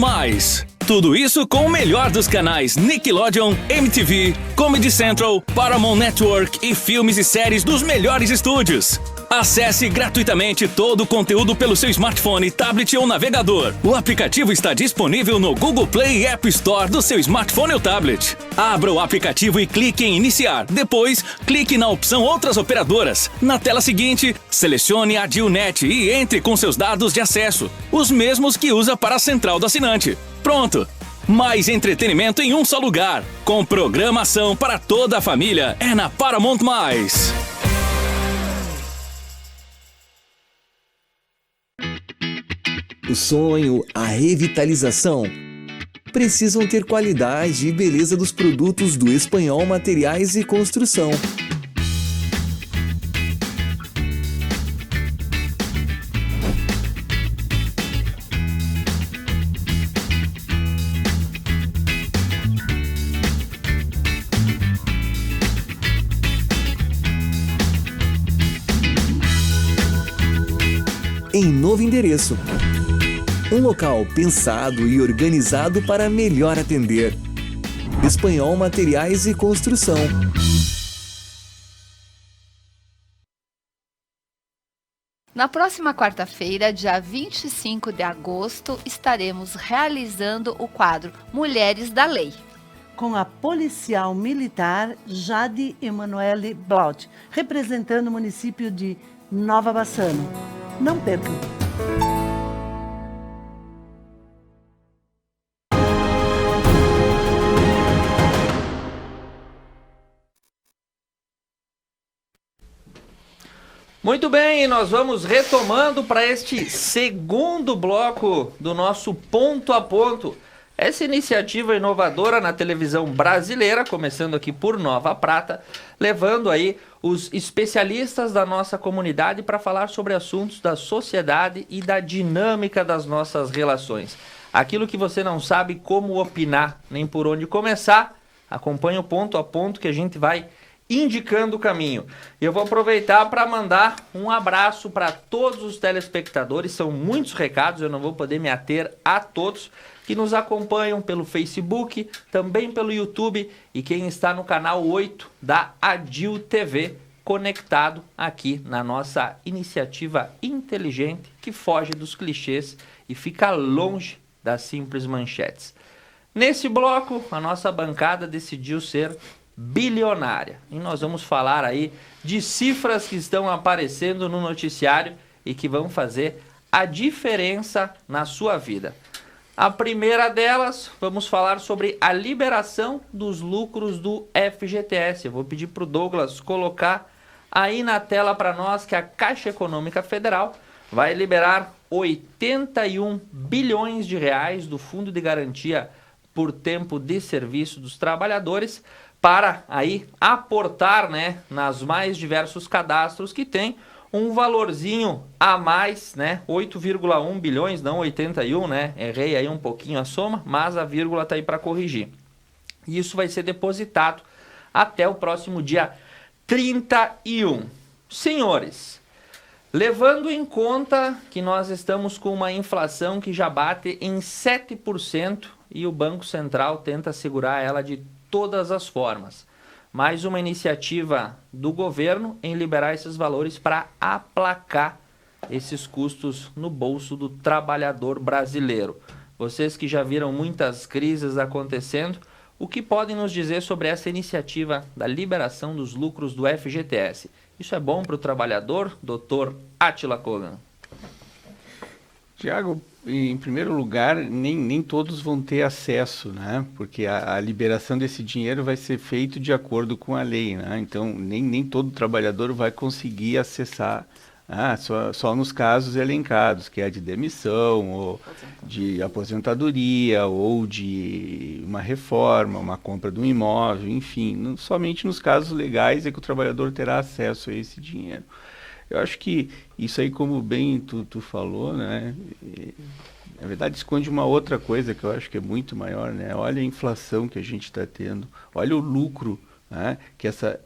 Tudo isso com o melhor dos canais Nickelodeon, MTV, Comedy Central, Paramount Network e filmes e séries dos melhores estúdios. Acesse gratuitamente todo o conteúdo pelo seu smartphone, tablet ou navegador. O aplicativo está disponível no Google Play e App Store do seu smartphone ou tablet. Abra o aplicativo e clique em iniciar. Depois, clique na opção Outras Operadoras. Na tela seguinte, selecione a Adilnet e entre com seus dados de acesso, os mesmos que usa para a central do assinante. Pronto! Mais entretenimento em um só lugar. Com programação para toda a família. É na Paramount+. O sonho, a revitalização precisam ter qualidade e beleza dos produtos do Espanhol Materiais e Construção. Em novo endereço. Um local pensado e organizado para melhor atender. Espanhol Materiais e Construção. Na próxima quarta-feira, dia 25 de agosto, estaremos realizando o quadro Mulheres da Lei, com a policial militar Jade Emanuele Blaut, representando o município de Nova Bassano. Não percam! Muito bem, nós vamos retomando para este segundo bloco do nosso Ponto a Ponto. Essa iniciativa inovadora na televisão brasileira, começando aqui por Nova Prata, levando aí os especialistas da nossa comunidade para falar sobre assuntos da sociedade e da dinâmica das nossas relações. Aquilo que você não sabe como opinar, nem por onde começar, acompanhe o Ponto a Ponto que a gente vai indicando o caminho. Eu vou aproveitar para mandar um abraço para todos os telespectadores, são muitos recados, eu não vou poder me ater a todos, que nos acompanham pelo Facebook, também pelo YouTube e quem está no canal 8 da Adil TV, conectado aqui na nossa iniciativa inteligente que foge dos clichês e fica longe das simples manchetes. Nesse bloco, a nossa bancada decidiu ser bilionária. E nós vamos falar aí de cifras que estão aparecendo no noticiário e que vão fazer a diferença na sua vida. A primeira delas, vamos falar sobre a liberação dos lucros do FGTS. Eu vou pedir para o Douglas colocar aí na tela para nós que a Caixa Econômica Federal vai liberar 81 bilhões de reais do Fundo de Garantia por Tempo de Serviço dos Trabalhadores para aí aportar, né, nas mais diversos cadastros que tem um valorzinho a mais, né, 8,1 bilhões, não 81, né, errei aí um pouquinho a soma, mas a vírgula tá aí para corrigir. E isso vai ser depositado até o próximo dia 31. Senhores, levando em conta que nós estamos com uma inflação que já bate em 7% e o Banco Central tenta segurar ela de todas as formas. Mais uma iniciativa do governo em liberar esses valores para aplacar esses custos no bolso do trabalhador brasileiro. Vocês que já viram muitas crises acontecendo, o que podem nos dizer sobre essa iniciativa da liberação dos lucros do FGTS? Isso é bom para o trabalhador, doutor Átila Kogan? Tiago, em primeiro lugar, nem todos vão ter acesso, né? Porque a liberação desse dinheiro vai ser feito de acordo com a lei, né? Então, nem todo trabalhador vai conseguir acessar, só nos casos elencados, que é de demissão, ou de aposentadoria, ou de uma reforma, uma compra de um imóvel, enfim, somente nos casos legais é que o trabalhador terá acesso a esse dinheiro. Eu acho que isso aí, como bem tu falou, né, na verdade esconde uma outra coisa que eu acho que é muito maior, né? Olha a inflação que a gente está tendo, olha o lucro, né, que essa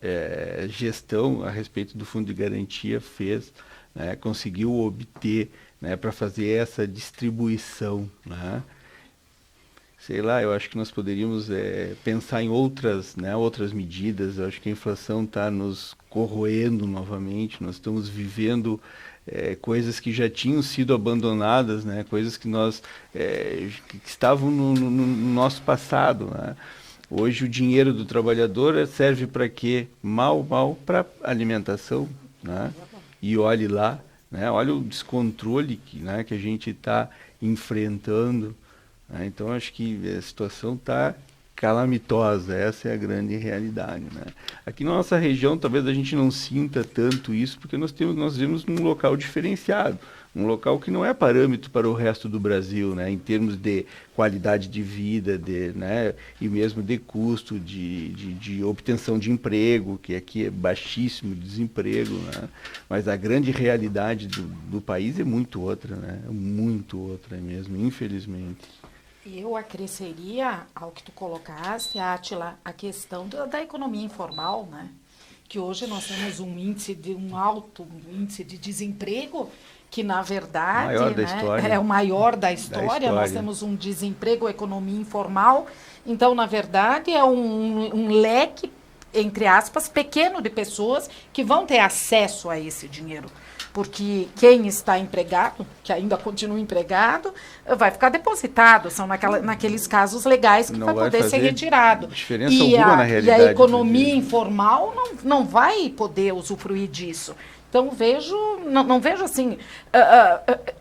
gestão a respeito do Fundo de Garantia fez, né, conseguiu obter, né, para fazer essa distribuição, né? Sei lá, eu acho que nós poderíamos pensar em outras medidas. Eu acho que a inflação está nos corroendo novamente. Nós estamos vivendo coisas que já tinham sido abandonadas, né? Coisas que que estavam no nosso passado, né? Hoje o dinheiro do trabalhador serve para quê? Mal para alimentação, né? E olhe lá, né? Olha o descontrole que a gente está enfrentando. Então, acho que a situação está calamitosa, essa é a grande realidade, né? Aqui na nossa região, talvez a gente não sinta tanto isso, porque nós vivemos num local diferenciado, um local que não é parâmetro para o resto do Brasil, né? Em termos de qualidade de vida, né? E mesmo de custo, de obtenção de emprego, que aqui é baixíssimo desemprego, né? Mas a grande realidade do país é muito outra, né? Muito outra mesmo, infelizmente. Eu acresceria ao que tu colocaste, Átila, a questão da economia informal, né? Que hoje nós temos um alto índice de desemprego, que na verdade é o maior da história. Nós temos um desemprego, economia informal, então na verdade é um leque, entre aspas, pequeno de pessoas que vão ter acesso a esse dinheiro. Porque quem está empregado, que ainda continua empregado, vai ficar depositado. São naqueles casos legais que vai poder ser retirado. Diferença alguma na realidade. E a economia informal não vai poder usufruir disso. Então, não vejo assim,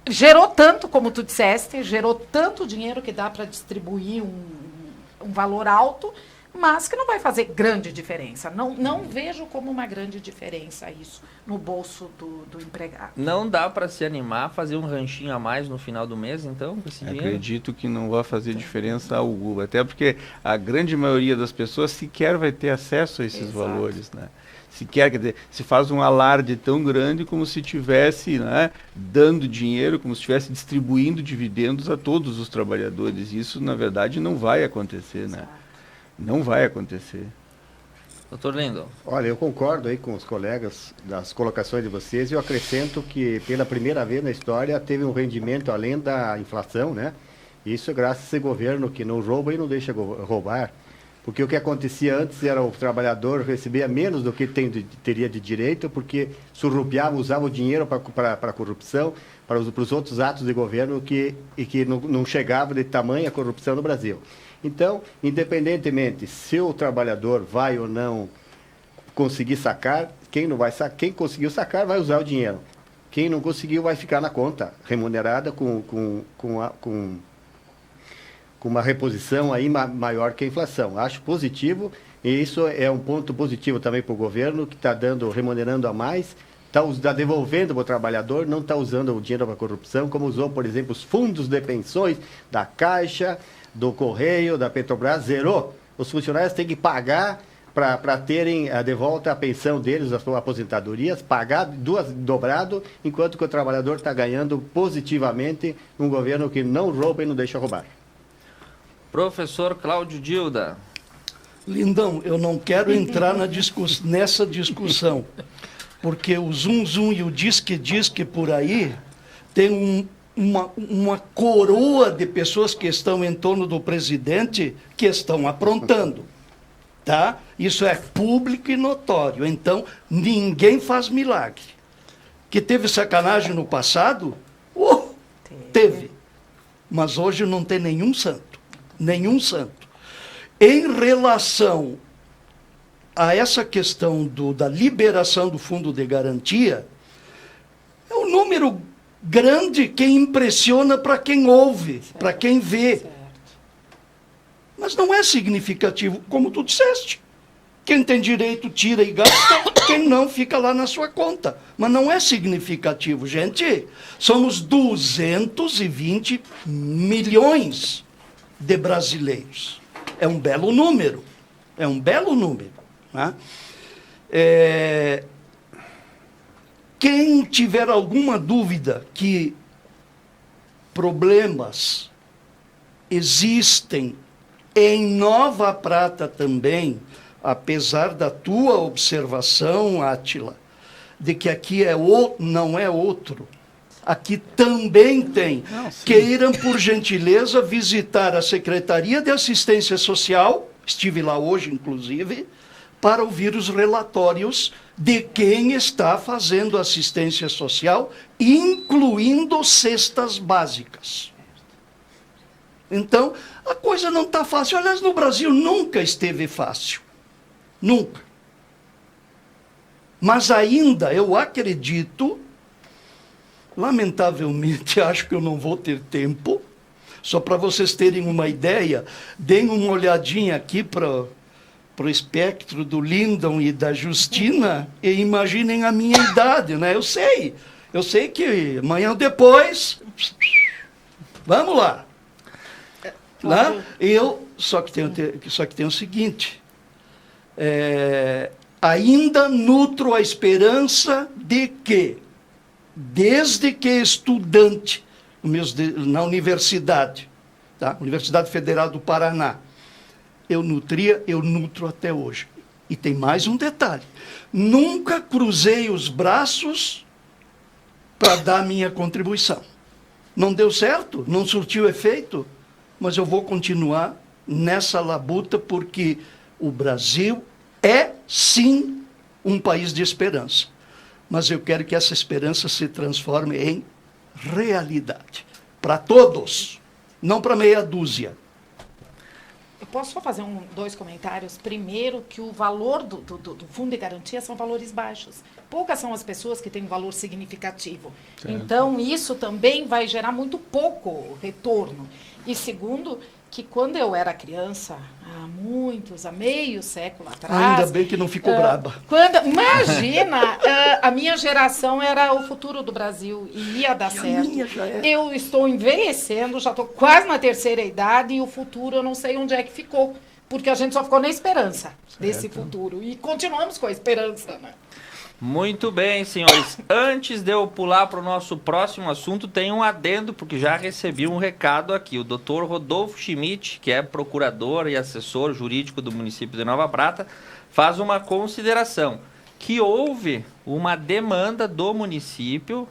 gerou tanto, como tu disseste, gerou tanto dinheiro que dá para distribuir um valor alto, mas que não vai fazer grande diferença. Não vejo como uma grande diferença isso no bolso do empregado. Não dá para se animar, fazer um ranchinho a mais no final do mês, então? Acredito que não vai fazer diferença alguma, até porque a grande maioria das pessoas sequer vai ter acesso a esses valores, né? Sequer, quer dizer, se faz um alarde tão grande como se estivesse, né, dando dinheiro, como se estivesse distribuindo dividendos a todos os trabalhadores. Isso, na verdade, não vai acontecer, né? Não vai acontecer. Doutor Lindo. Olha, eu concordo aí com os colegas das colocações de vocês e eu acrescento que pela primeira vez na história teve um rendimento além da inflação, né? Isso é graças a esse governo que não rouba e não deixa roubar. Porque o que acontecia antes era o trabalhador recebia menos do que teria de direito, porque surrupiava, usava o dinheiro para a corrupção, para os outros atos de governo que não chegava de tamanha corrupção no Brasil. Então, independentemente se o trabalhador vai ou não conseguir sacar, quem conseguiu sacar vai usar o dinheiro. Quem não conseguiu vai ficar na conta, remunerada com uma reposição aí maior que a inflação. Acho positivo E isso é um ponto positivo também para o governo, que está remunerando a mais, está devolvendo para o trabalhador, não está usando o dinheiro para corrupção, como usou, por exemplo, os fundos de pensões da Caixa, do Correio, da Petrobras, zerou. Os funcionários têm que pagar para terem de volta a pensão deles, as suas aposentadorias, pagar dobrado, enquanto que o trabalhador está ganhando positivamente um governo que não rouba e não deixa roubar. Professor Cláudio Dilda. Lindão, eu não quero entrar nessa discussão, porque o zum e o disque por aí tem uma coroa de pessoas que estão em torno do presidente que estão aprontando, tá? Isso é público e notório, então ninguém faz milagre. Que teve sacanagem no passado? Teve. Mas hoje não tem nenhum santo. Em relação a essa questão da liberação do fundo de garantia, é um número grande que impressiona para quem ouve, para quem vê. Mas não é significativo, como tu disseste. Quem tem direito tira e gasta, quem não fica lá na sua conta. Mas não é significativo, gente. Somos 220 milhões de brasileiros. É um belo número. Né? Quem tiver alguma dúvida que problemas existem em Nova Prata também, apesar da tua observação, Átila, de que aqui não é outro, aqui também tem. Queiram, por gentileza, visitar a Secretaria de Assistência Social, estive lá hoje, inclusive, para ouvir os relatórios de quem está fazendo assistência social, incluindo cestas básicas. Então, a coisa não está fácil. Aliás, no Brasil nunca esteve fácil. Nunca. Mas ainda, eu acredito, lamentavelmente, acho que eu não vou ter tempo, só para vocês terem uma ideia, deem uma olhadinha aqui para o espectro do Lindon e da Justina e imaginem a minha idade, né? Eu sei que amanhã ou depois, vamos lá. Né? Só que tem o seguinte, ainda nutro a esperança de que, desde que estudante na universidade, tá? Universidade Federal do Paraná, eu nutro até hoje. E tem mais um detalhe, nunca cruzei os braços para dar minha contribuição. Não deu certo, não surtiu efeito, mas eu vou continuar nessa labuta, porque o Brasil é, sim, um país de esperança. Mas eu quero que essa esperança se transforme em realidade. Para todos, não para meia dúzia. Eu posso só fazer dois comentários? Primeiro, que o valor do fundo de garantia são valores baixos. Poucas são as pessoas que têm um valor significativo. Certo. Então, isso também vai gerar muito pouco retorno. E segundo, que quando eu era criança, há meio século atrás... Ainda bem que não ficou braba. Imagina, a minha geração era o futuro do Brasil e ia dar certo. Eu estou envelhecendo, já estou quase na terceira idade e o futuro eu não sei onde é que ficou, porque a gente só ficou na esperança desse futuro e continuamos com a esperança, né? Muito bem, senhores. Antes de eu pular para o nosso próximo assunto, tem um adendo, porque já recebi um recado aqui. O doutor Rodolfo Schmidt, que é procurador e assessor jurídico do município de Nova Prata, faz uma consideração, que houve uma demanda do município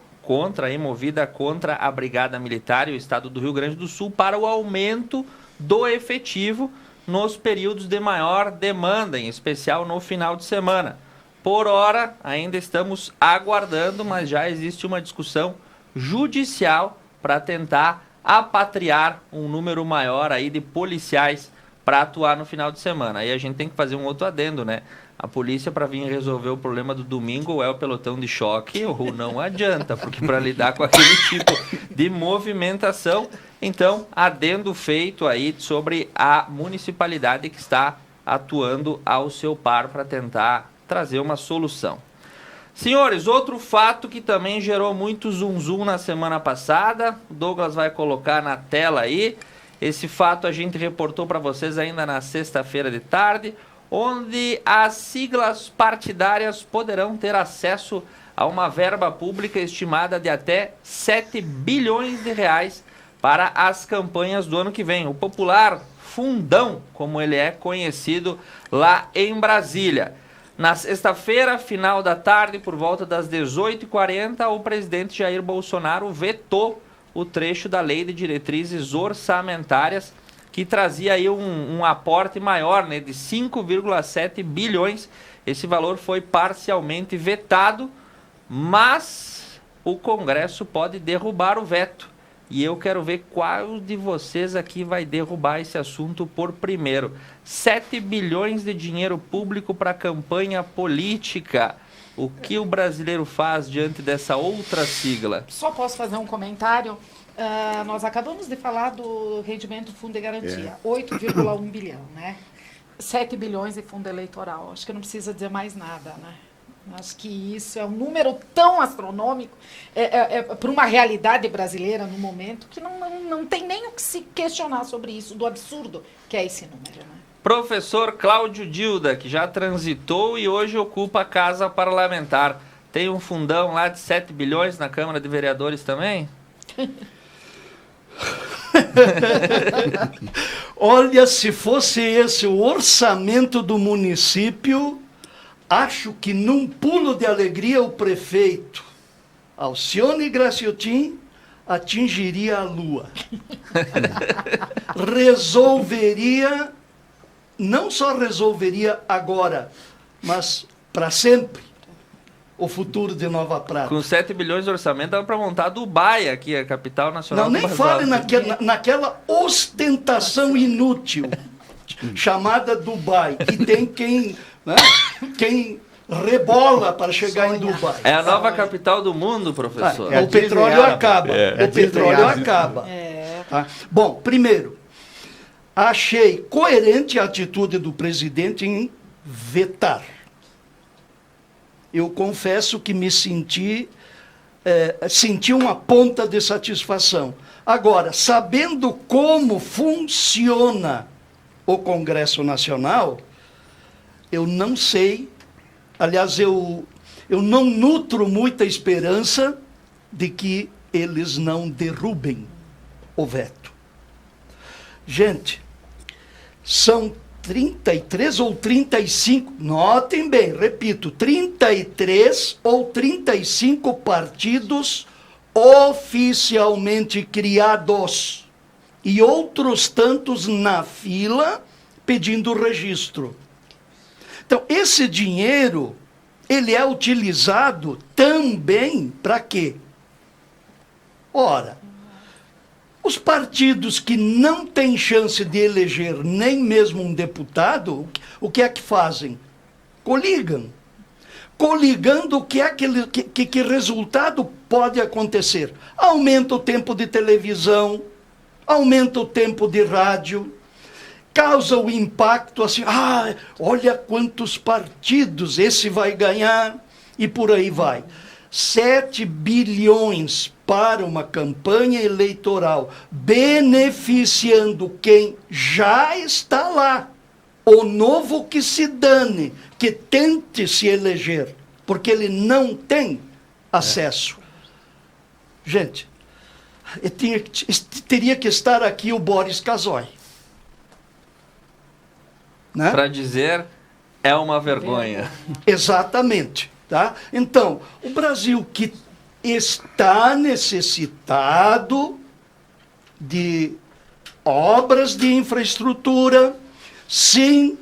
movida contra a Brigada Militar e o Estado do Rio Grande do Sul para o aumento do efetivo nos períodos de maior demanda, em especial no final de semana. Por hora, ainda estamos aguardando, mas já existe uma discussão judicial para tentar apatriar um número maior aí de policiais para atuar no final de semana. Aí a gente tem que fazer um outro adendo, né? A polícia, para vir resolver o problema do domingo, ou é o pelotão de choque ou não adianta, porque para lidar com aquele tipo de movimentação, então, adendo feito aí sobre a municipalidade que está atuando ao seu par para tentar trazer uma solução. Senhores, outro fato que também gerou muito zum na semana passada, o Douglas vai colocar na tela aí. Esse fato a gente reportou para vocês ainda na sexta-feira de tarde, onde as siglas partidárias poderão ter acesso a uma verba pública estimada de até 7 bilhões de reais para as campanhas do ano que vem. O popular Fundão, como ele é conhecido lá em Brasília. Na sexta-feira, final da tarde, por volta das 18h40, o presidente Jair Bolsonaro vetou o trecho da Lei de Diretrizes Orçamentárias, que trazia aí um aporte maior, né, de 5,7 bilhões. Esse valor foi parcialmente vetado, mas o Congresso pode derrubar o veto. E eu quero ver qual de vocês aqui vai derrubar esse assunto por primeiro. 7 bilhões de dinheiro público para campanha política. O que o brasileiro faz diante dessa outra sigla? Só posso fazer um comentário? Nós acabamos de falar do rendimento fundo de garantia, 8,1 bilhão, né? 7 bilhões de fundo eleitoral. Acho que não precisa dizer mais nada, né? Acho que isso é um número tão astronômico para uma realidade brasileira no momento que não tem nem o que se questionar sobre isso, do absurdo que é esse número, né? Professor Cláudio Dilda, que já transitou e hoje ocupa a casa parlamentar. Tem um fundão lá de 7 bilhões na Câmara de Vereadores também? Olha, se fosse esse o orçamento do município, acho que num pulo de alegria o prefeito Alcione Graciotin atingiria a lua. Resolveria, não só resolveria agora, mas para sempre, o futuro de Nova Prata. Com 7 bilhões de orçamento, dá para montar Dubai aqui, a capital nacional. Não, nem fale naquela ostentação inútil chamada Dubai, que tem quem, né, quem rebola para chegar em Dubai. É a nova capital do mundo, professor. O petróleo acaba. O petróleo acaba. Tá? Bom, primeiro, achei coerente a atitude do presidente em vetar. Eu confesso que me senti uma ponta de satisfação. Agora, sabendo como funciona o Congresso Nacional, eu não sei, aliás, eu não nutro muita esperança de que eles não derrubem o veto. Gente, são 33 ou 35, notem bem, repito, 33 ou 35 partidos oficialmente criados e outros tantos na fila pedindo registro. Então, esse dinheiro, ele é utilizado também para quê? Ora, os partidos que não têm chance de eleger nem mesmo um deputado, o que é que fazem? Coligam. Coligando, que resultado pode acontecer? Aumenta o tempo de televisão, aumenta o tempo de rádio, causa o impacto assim, olha quantos partidos esse vai ganhar, e por aí vai. 7 bilhões para uma campanha eleitoral, beneficiando quem já está lá. O novo que se dane, que tente se eleger, porque ele não tem acesso. Gente, teria que estar aqui o Boris Casoy. Né? Para dizer, é uma vergonha. Exatamente. Tá? Então, o Brasil que está necessitado de obras de infraestrutura, sim,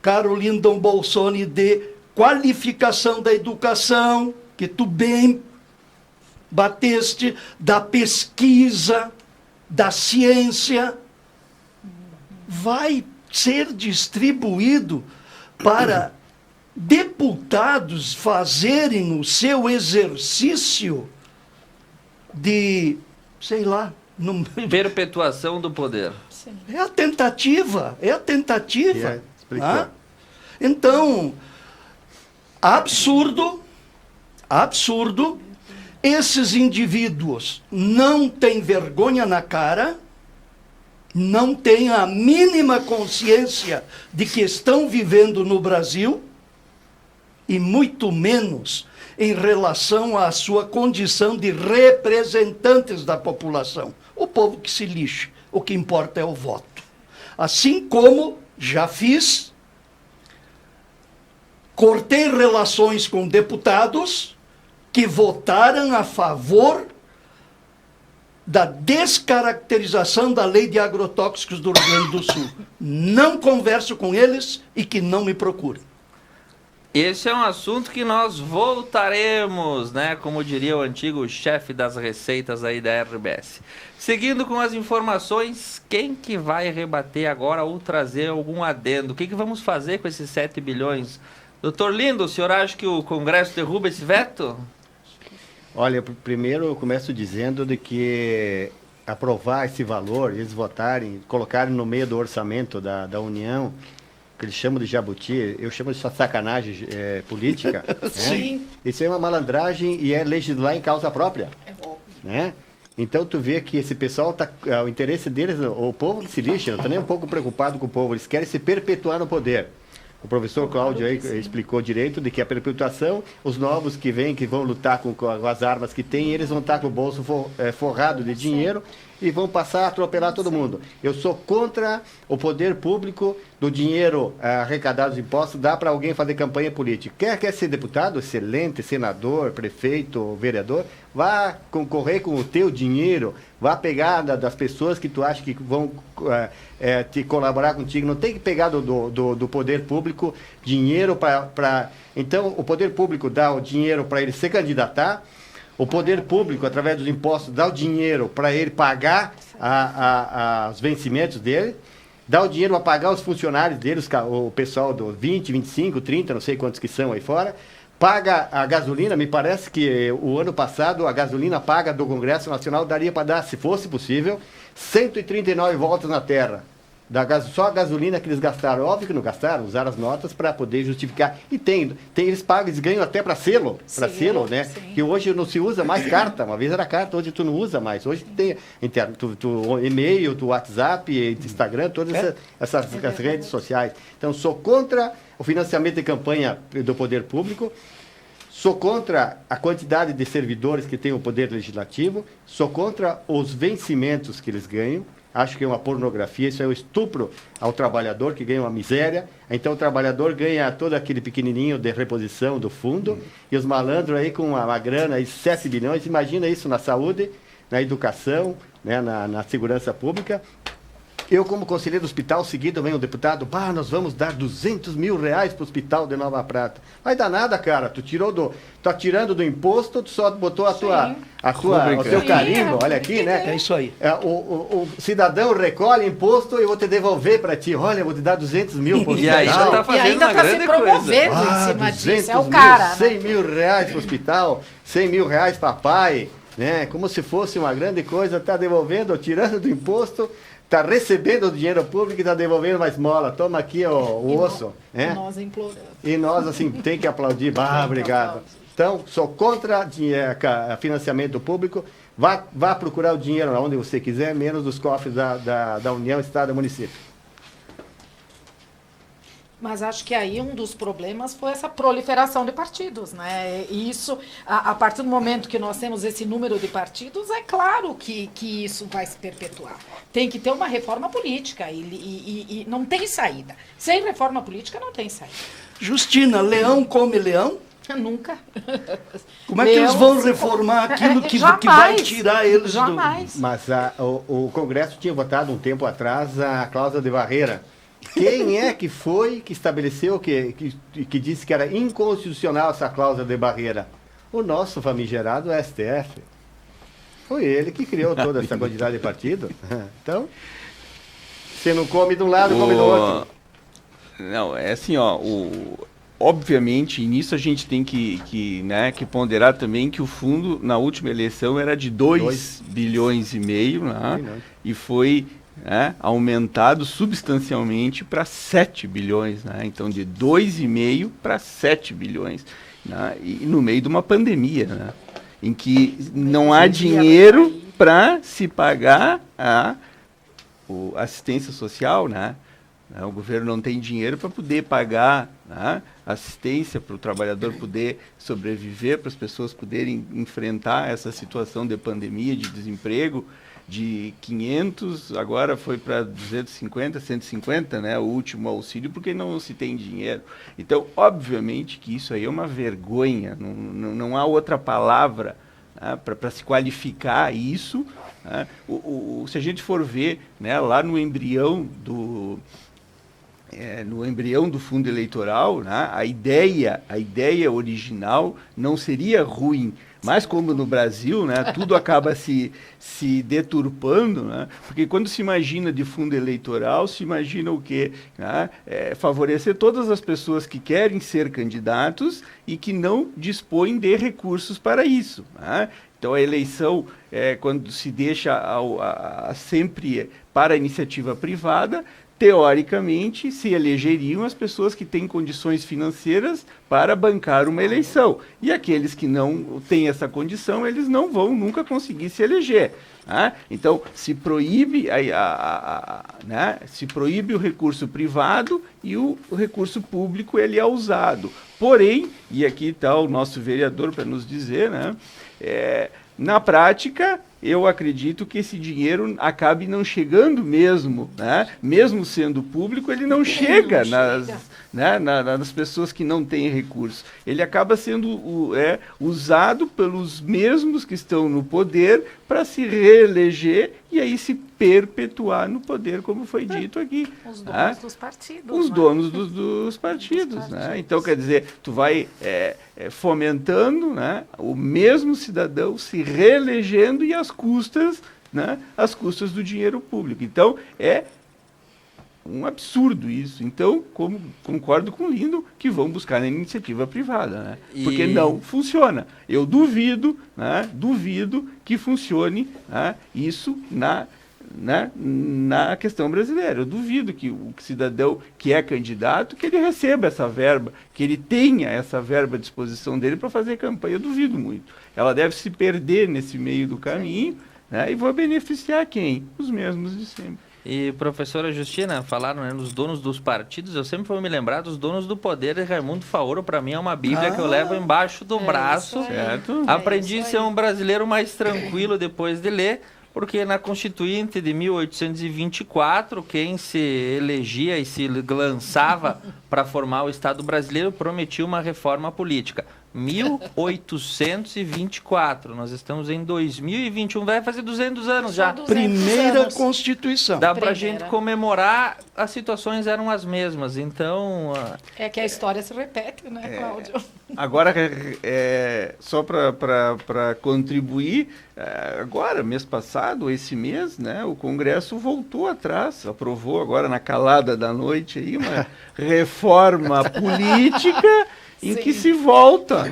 caro Lyndon Bolsoni, de qualificação da educação, que tu bem bateste, da pesquisa, da ciência, vai ser distribuído para deputados fazerem o seu exercício de, sei lá, Perpetuação do poder. Sim. É a tentativa. Explicou. Ah? Então, absurdo, esses indivíduos não têm vergonha na cara, não têm a mínima consciência de que estão vivendo no Brasil, e muito menos em relação à sua condição de representantes da população. O povo que se lixe, o que importa é o voto. Assim como já fiz, cortei relações com deputados que votaram a favor da descaracterização da lei de agrotóxicos do Rio Grande do Sul. Não converso com eles e que não me procurem. Esse é um assunto que nós voltaremos, né? Como diria o antigo chefe das receitas aí da RBS. Seguindo com as informações, quem que vai rebater agora ou trazer algum adendo? O que vamos fazer com esses 7 bilhões? Doutor Lindo, o senhor acha que o Congresso derruba esse veto? Olha, primeiro eu começo dizendo de que aprovar esse valor, eles votarem, colocarem no meio do orçamento da União, que eles chamam de jabuti, eu chamo de sacanagem política. Sim. Né? Isso é uma malandragem e é legislar em causa própria. É bom. Né? Então tu vê que esse pessoal, o interesse deles, o povo que se lixa, não está nem um pouco preocupado com o povo, eles querem se perpetuar no poder. O professor Cláudio aí explicou direito de que a perpetuação, os novos que vêm, que vão lutar com as armas que têm, eles vão estar com o bolso forrado de dinheiro e vão passar a atropelar todo mundo. Eu sou contra o poder público do dinheiro arrecadado dos impostos, dá para alguém fazer campanha política. Quer ser deputado, excelente, senador, prefeito, vereador, vá concorrer com o teu dinheiro, vá pegar das pessoas que tu acha que vão te colaborar contigo. Não tem que pegar do poder público dinheiro para... Então, o poder público dá o dinheiro para ele se candidatar, o poder público, através dos impostos, dá o dinheiro para ele pagar os vencimentos dele, dá o dinheiro para pagar os funcionários dele, o pessoal do 20, 25, 30, não sei quantos que são aí fora, paga a gasolina. Me parece que o ano passado a gasolina paga do Congresso Nacional daria para dar, se fosse possível, 139 voltas na terra. Só a gasolina que eles gastaram. Óbvio que não gastaram, usaram as notas para poder justificar. E eles pagam, eles ganham até para selo, né? Sim. Que hoje não se usa mais carta. Uma vez era carta, hoje tu não usa mais. Hoje tem e-mail, WhatsApp, Instagram, todas essas redes sociais. Então, sou contra o financiamento de campanha do poder público. Sou contra a quantidade de servidores que tem o poder legislativo. Sou contra os vencimentos que eles ganham. Acho que é uma pornografia, isso é um estupro ao trabalhador, que ganha uma miséria. Então o trabalhador ganha todo aquele pequenininho de reposição do fundo, e os malandros aí com uma grana, aí 7 bilhões, imagina isso na saúde, na educação, né, na segurança pública. Eu, como conselheiro do hospital, seguido vem o deputado, nós vamos dar 200 mil reais para o hospital de Nova Prata. Vai dar nada, cara, tá tirando do imposto, tu só botou o teu carimbo, olha aqui, né? É isso aí. O cidadão recolhe imposto e eu vou te devolver para ti. Olha, eu vou te dar 200 mil para o hospital. E aí já tá fazendo uma grande coisa. Promovendo em cima disso, é o cara. 100 mil reais para o hospital, 100 mil reais para pai, né? Como se fosse uma grande coisa, tá devolvendo, tirando do imposto, está recebendo o dinheiro público e está devolvendo uma esmola. Toma aqui o osso. E nós imploramos. E nós, assim, tem que aplaudir. Obrigado. Então, sou contra financiamento público. Vá procurar o dinheiro onde você quiser, menos dos cofres da União, Estado e Município. Mas acho que aí um dos problemas foi essa proliferação de partidos, né? E isso, a partir do momento que nós temos esse número de partidos, é claro que isso vai se perpetuar. Tem que ter uma reforma política e não tem saída. Sem reforma política não tem saída. Justina, leão come leão? Nunca. Como é que eles vão reformar aquilo que vai tirar eles Jamais. Mas o Congresso tinha votado um tempo atrás a cláusula de barreira. Quem é que foi que estabeleceu, que disse que era inconstitucional essa cláusula de barreira? O nosso famigerado STF. Foi ele que criou toda essa quantidade de partido. Então, você não come de um lado, come do outro. Não, é assim, ó, obviamente, e nisso a gente tem que ponderar também que o fundo, na última eleição, era de 2 bilhões e meio, né? E foi aumentado substancialmente para 7 bilhões. Né? Então, de 2,5 para 7 bilhões. Né? E no meio de uma pandemia, né? Em que não há dinheiro para se pagar a assistência social, né? O governo não tem dinheiro para poder pagar, né, assistência para o trabalhador poder sobreviver, para as pessoas poderem enfrentar essa situação de pandemia, de desemprego, de 500, agora foi para 250, 150, né, o último auxílio, porque não se tem dinheiro. Então, obviamente que isso aí é uma vergonha, não há outra palavra, né, para se qualificar isso. Né. Se a gente for ver, né, lá no embrião do fundo eleitoral, né, a ideia original não seria ruim, mas como no Brasil, né, tudo acaba se deturpando, né, porque quando se imagina de fundo eleitoral, se imagina o quê? Né, favorecer todas as pessoas que querem ser candidatos e que não dispõem de recursos para isso. Né. Então, a eleição, quando se deixa sempre para a iniciativa privada, teoricamente, se elegeriam as pessoas que têm condições financeiras para bancar uma eleição. E aqueles que não têm essa condição, eles não vão nunca conseguir se eleger. Né? Então, se proíbe, se proíbe o recurso privado e o recurso público ele é usado. Porém, e aqui está o nosso vereador para nos dizer, né, na prática, eu acredito que esse dinheiro acabe não chegando mesmo, né? Mesmo sendo público, ele não chega nas pessoas que não têm recursos. Ele acaba sendo usado pelos mesmos que estão no poder para se reeleger e aí se perpetuar no poder, como foi dito aqui. Os donos dos partidos. Os donos dos partidos. Né? Então, quer dizer, tu vai fomentando, né, o mesmo cidadão se reelegendo e às custas do dinheiro público. Então, é um absurdo isso. Então, concordo com o Lindo que vão buscar na iniciativa privada, né? Porque não funciona. Eu duvido que funcione, né, isso na questão brasileira. Eu duvido que o cidadão que é candidato, que ele receba essa verba, que ele tenha essa verba à disposição dele para fazer campanha. Eu duvido muito. Ela deve se perder nesse meio do caminho, né, e vai beneficiar quem? Os mesmos de sempre. E, professora Justina, falaram, né, nos donos dos partidos, eu sempre vou me lembrar dos donos do poder, e Raimundo Faoro, para mim, é uma bíblia que eu levo embaixo do braço. Certo? Aprendi a ser um brasileiro mais tranquilo depois de ler, porque na Constituinte de 1824, quem se elegia e se lançava para formar o Estado brasileiro prometia uma reforma política. 1824, nós estamos em 2021, vai fazer 200 anos já. 200 Primeira anos. Constituição. Dá pra gente comemorar, as situações eram as mesmas, então... É que a história se repete, né, Cláudio? Agora, só para contribuir, agora, mês passado, esse mês, né, o Congresso voltou atrás, aprovou agora na calada da noite aí uma reforma política em que se volta.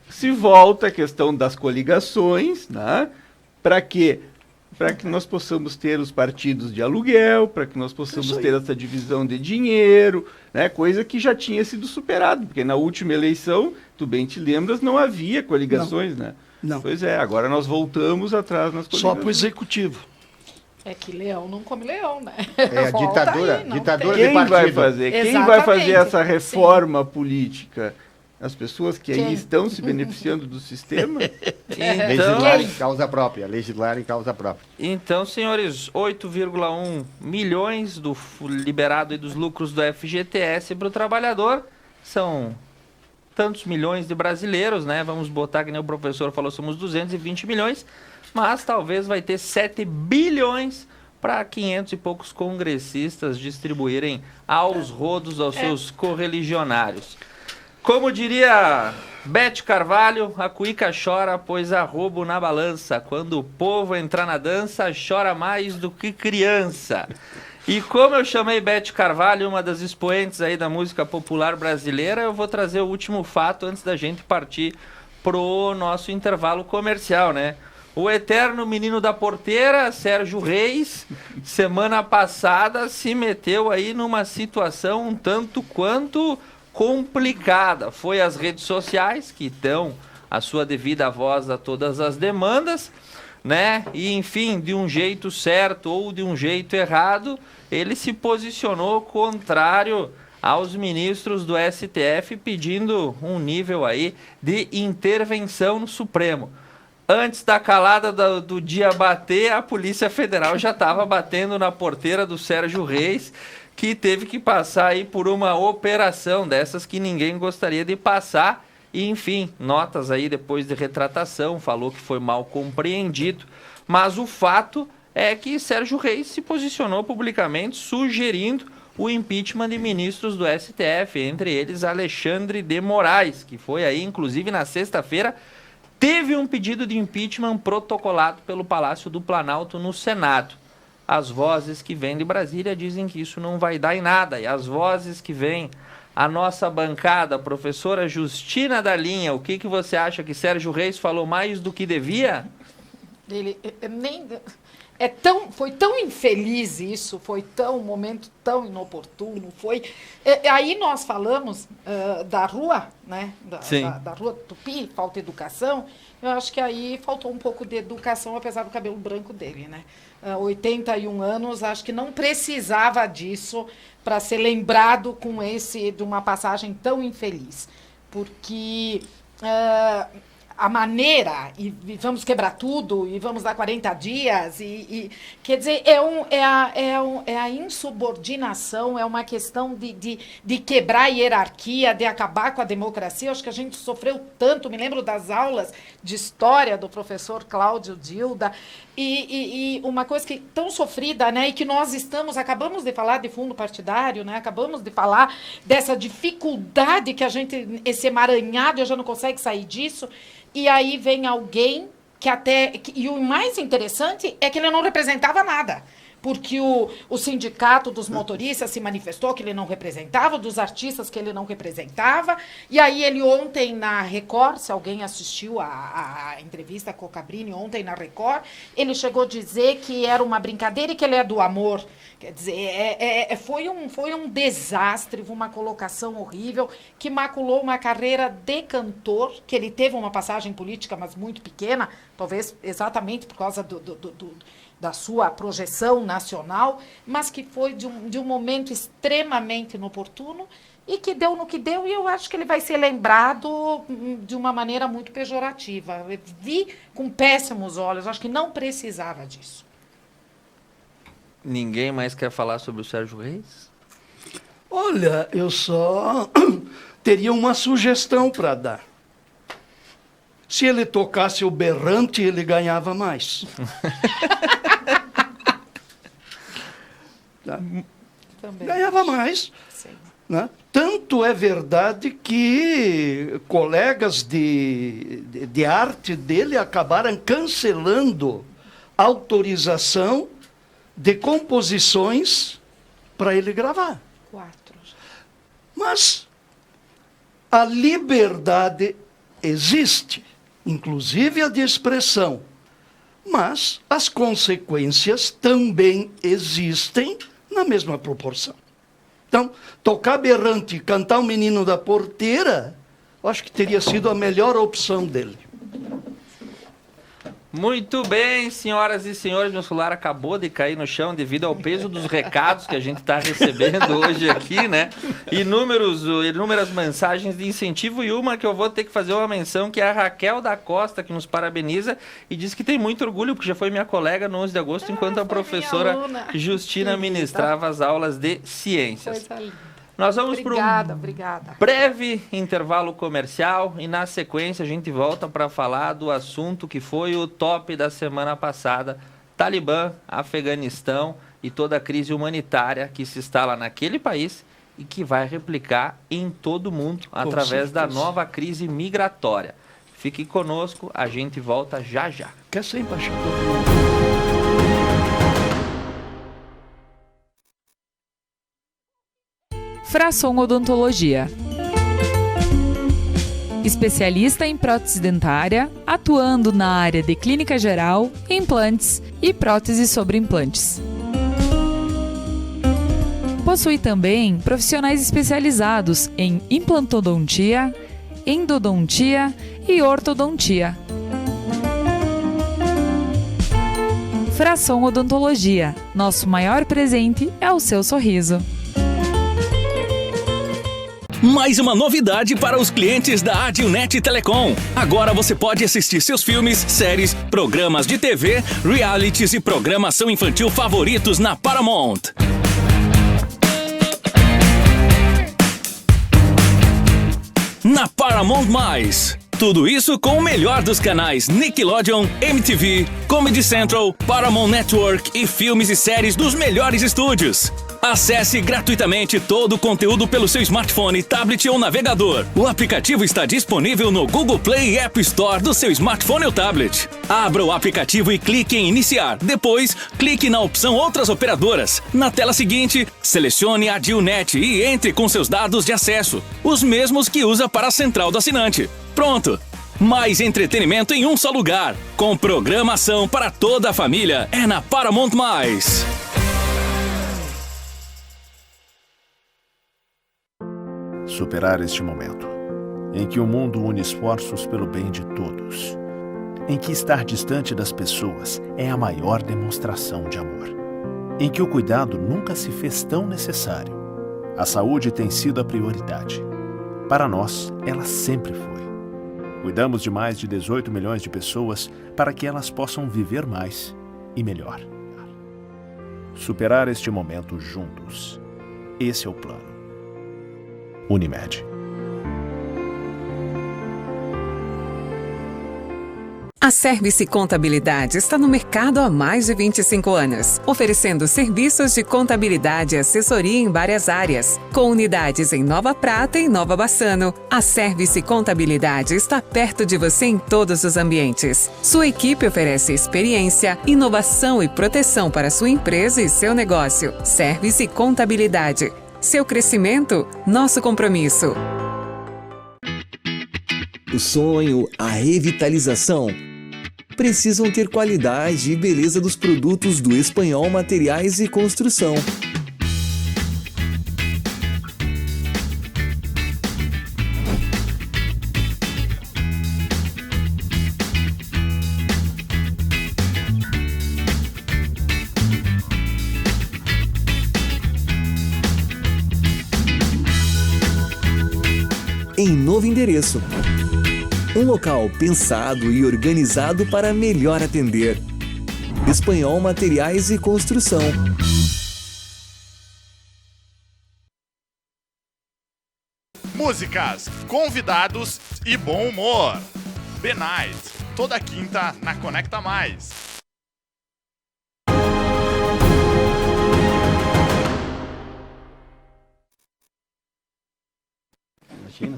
Se volta a questão das coligações, né? Para quê? Para que nós possamos ter os partidos de aluguel, para que nós possamos ter essa divisão de dinheiro, né? Coisa que já tinha sido superada, porque na última eleição, tu bem te lembras, não havia coligações, né? Não. Pois é, agora nós voltamos atrás nas coligações. Só para o executivo. É que leão não come leão, né? É a ditadura, aí, ditadura Quem de partido. vai fazer? Quem vai fazer essa reforma política? As pessoas que aí estão se beneficiando do sistema? Legislar em causa própria, legislar em causa própria. Então, senhores, 8,1 milhões liberado aí dos lucros do FGTS para o trabalhador, são tantos milhões de brasileiros, né? Vamos botar, que nem o professor falou, somos 220 milhões, mas talvez vai ter 7 bilhões para 500 e poucos congressistas distribuírem aos rodos aos seus correligionários. Como diria Bete Carvalho, a cuíca chora, pois há roubo na balança. Quando o povo entrar na dança, chora mais do que criança. E como eu chamei Beth Carvalho, uma das expoentes aí da música popular brasileira, eu vou trazer o último fato antes da gente partir pro nosso intervalo comercial, né? O eterno menino da porteira, Sérgio Reis, semana passada se meteu aí numa situação um tanto quanto complicada. Foi às redes sociais, que dão a sua devida voz a todas as demandas, né? E, enfim, de um jeito certo ou de um jeito errado, ele se posicionou contrário aos ministros do STF, pedindo um nível aí de intervenção no Supremo. Antes da calada do dia bater, a Polícia Federal já estava batendo na porteira do Sérgio Reis, que teve que passar aí por uma operação dessas que ninguém gostaria de passar. E, enfim, notas aí depois de retratação, falou que foi mal compreendido. Mas o fato é que Sérgio Reis se posicionou publicamente sugerindo o impeachment de ministros do STF, entre eles Alexandre de Moraes, que foi aí, inclusive, na sexta-feira, teve um pedido de impeachment protocolado pelo Palácio do Planalto no Senado. As vozes que vêm de Brasília dizem que isso não vai dar em nada. E as vozes que vêm, a nossa bancada, a professora Justina da Linha, o que você acha, que Sérgio Reis falou mais do que devia? Foi tão infeliz isso, foi um momento tão inoportuno, aí nós falamos da rua, né, da rua Tupi, falta educação. Eu acho que aí faltou um pouco de educação, apesar do cabelo branco dele, né? 81 anos, acho que não precisava disso para ser lembrado de uma passagem tão infeliz, porque a maneira, e vamos quebrar tudo, e vamos dar 40 dias, quer dizer, é a insubordinação, é uma questão de quebrar a hierarquia, de acabar com a democracia. Eu acho que a gente sofreu tanto, me lembro das aulas de história do professor Cláudio Dilda, e uma coisa que tão sofrida, né, e que nós acabamos de falar de fundo partidário, né, acabamos de falar dessa dificuldade que a gente, esse emaranhado, já não consegue sair disso. E aí vem alguém e o mais interessante é que ele não representava nada, porque o sindicato dos motoristas se manifestou que ele não representava, dos artistas que ele não representava, e aí ele ontem na Record, se alguém assistiu a entrevista com o Cabrini ontem na Record, ele chegou a dizer que era uma brincadeira e que ele é do amor. Quer dizer, foi um desastre, uma colocação horrível, que maculou uma carreira de cantor, que ele teve uma passagem política, mas muito pequena, talvez exatamente por causa da sua projeção nacional, mas que foi de um momento extremamente inoportuno e que deu no que deu, e eu acho que ele vai ser lembrado de uma maneira muito pejorativa. Eu vi com péssimos olhos, acho que não precisava disso. Ninguém mais quer falar sobre o Sérgio Reis? Olha, eu só teria uma sugestão para dar. Se ele tocasse o berrante, ele ganhava mais. Tá? Ganhava mais. Né? Tanto é verdade que colegas de arte dele acabaram cancelando autorização de composições para ele gravar. 4. Mas a liberdade existe, inclusive a de expressão, mas as consequências também existem na mesma proporção. Então, tocar berrante e cantar o Menino da Porteira, eu acho que teria sido a melhor opção dele. Muito bem, senhoras e senhores, meu celular acabou de cair no chão devido ao peso dos recados que a gente está recebendo hoje aqui, né? Inúmeras mensagens de incentivo, e uma que eu vou ter que fazer uma menção, que é a Raquel da Costa, que nos parabeniza e diz que tem muito orgulho, porque já foi minha colega no 11 de agosto, enquanto a professora Justina ministrava as aulas de ciências. Coisa linda. Nós vamos para um Obrigada. breve intervalo comercial e, na sequência, a gente volta para falar do assunto que foi o top da semana passada: Talibã, Afeganistão e toda a crise humanitária que se instala naquele país e que vai replicar em todo o mundo através da nova crise migratória. Fique conosco, a gente volta já já. Quer ser embaixador? Frasson Odontologia. Especialista em prótese dentária, atuando na área de clínica geral, implantes e próteses sobre implantes. Possui também profissionais especializados em implantodontia, endodontia e ortodontia. Frasson Odontologia. Nosso maior presente é o seu sorriso. Mais uma novidade para os clientes da Adilnet Telecom. Agora você pode assistir seus filmes, séries, programas de TV, realities e programação infantil favoritos na Paramount. Na Paramount+. Tudo isso com o melhor dos canais Nickelodeon, MTV, Comedy Central, Paramount Network e filmes e séries dos melhores estúdios. Acesse gratuitamente todo o conteúdo pelo seu smartphone, tablet ou navegador. O aplicativo está disponível no Google Play e App Store do seu smartphone ou tablet. Abra o aplicativo e clique em Iniciar. Depois, clique na opção Outras Operadoras. Na tela seguinte, selecione a Adilnet e entre com seus dados de acesso, os mesmos que usa para a central do assinante. Pronto! Mais entretenimento em um só lugar. Com programação para toda a família. É na Paramount+. Superar este momento, em que o mundo une esforços pelo bem de todos, em que estar distante das pessoas é a maior demonstração de amor, em que o cuidado nunca se fez tão necessário. A saúde tem sido a prioridade. Para nós, ela sempre foi. Cuidamos de mais de 18 milhões de pessoas para que elas possam viver mais e melhor. Superar este momento juntos. Esse é o plano. Unimed. A Service Contabilidade está no mercado há mais de 25 anos, oferecendo serviços de contabilidade e assessoria em várias áreas. Com unidades em Nova Prata e Nova Bassano, a Service Contabilidade está perto de você em todos os ambientes. Sua equipe oferece experiência, inovação e proteção para sua empresa e seu negócio. Service Contabilidade. Seu crescimento, nosso compromisso. O sonho, a revitalização precisam ter qualidade e beleza dos produtos do Espanhol Materiais e Construção. Em novo endereço. Um local pensado e organizado para melhor atender. Espanhol Materiais e Construção. Músicas, convidados e bom humor. The Night, toda quinta na Conecta Mais.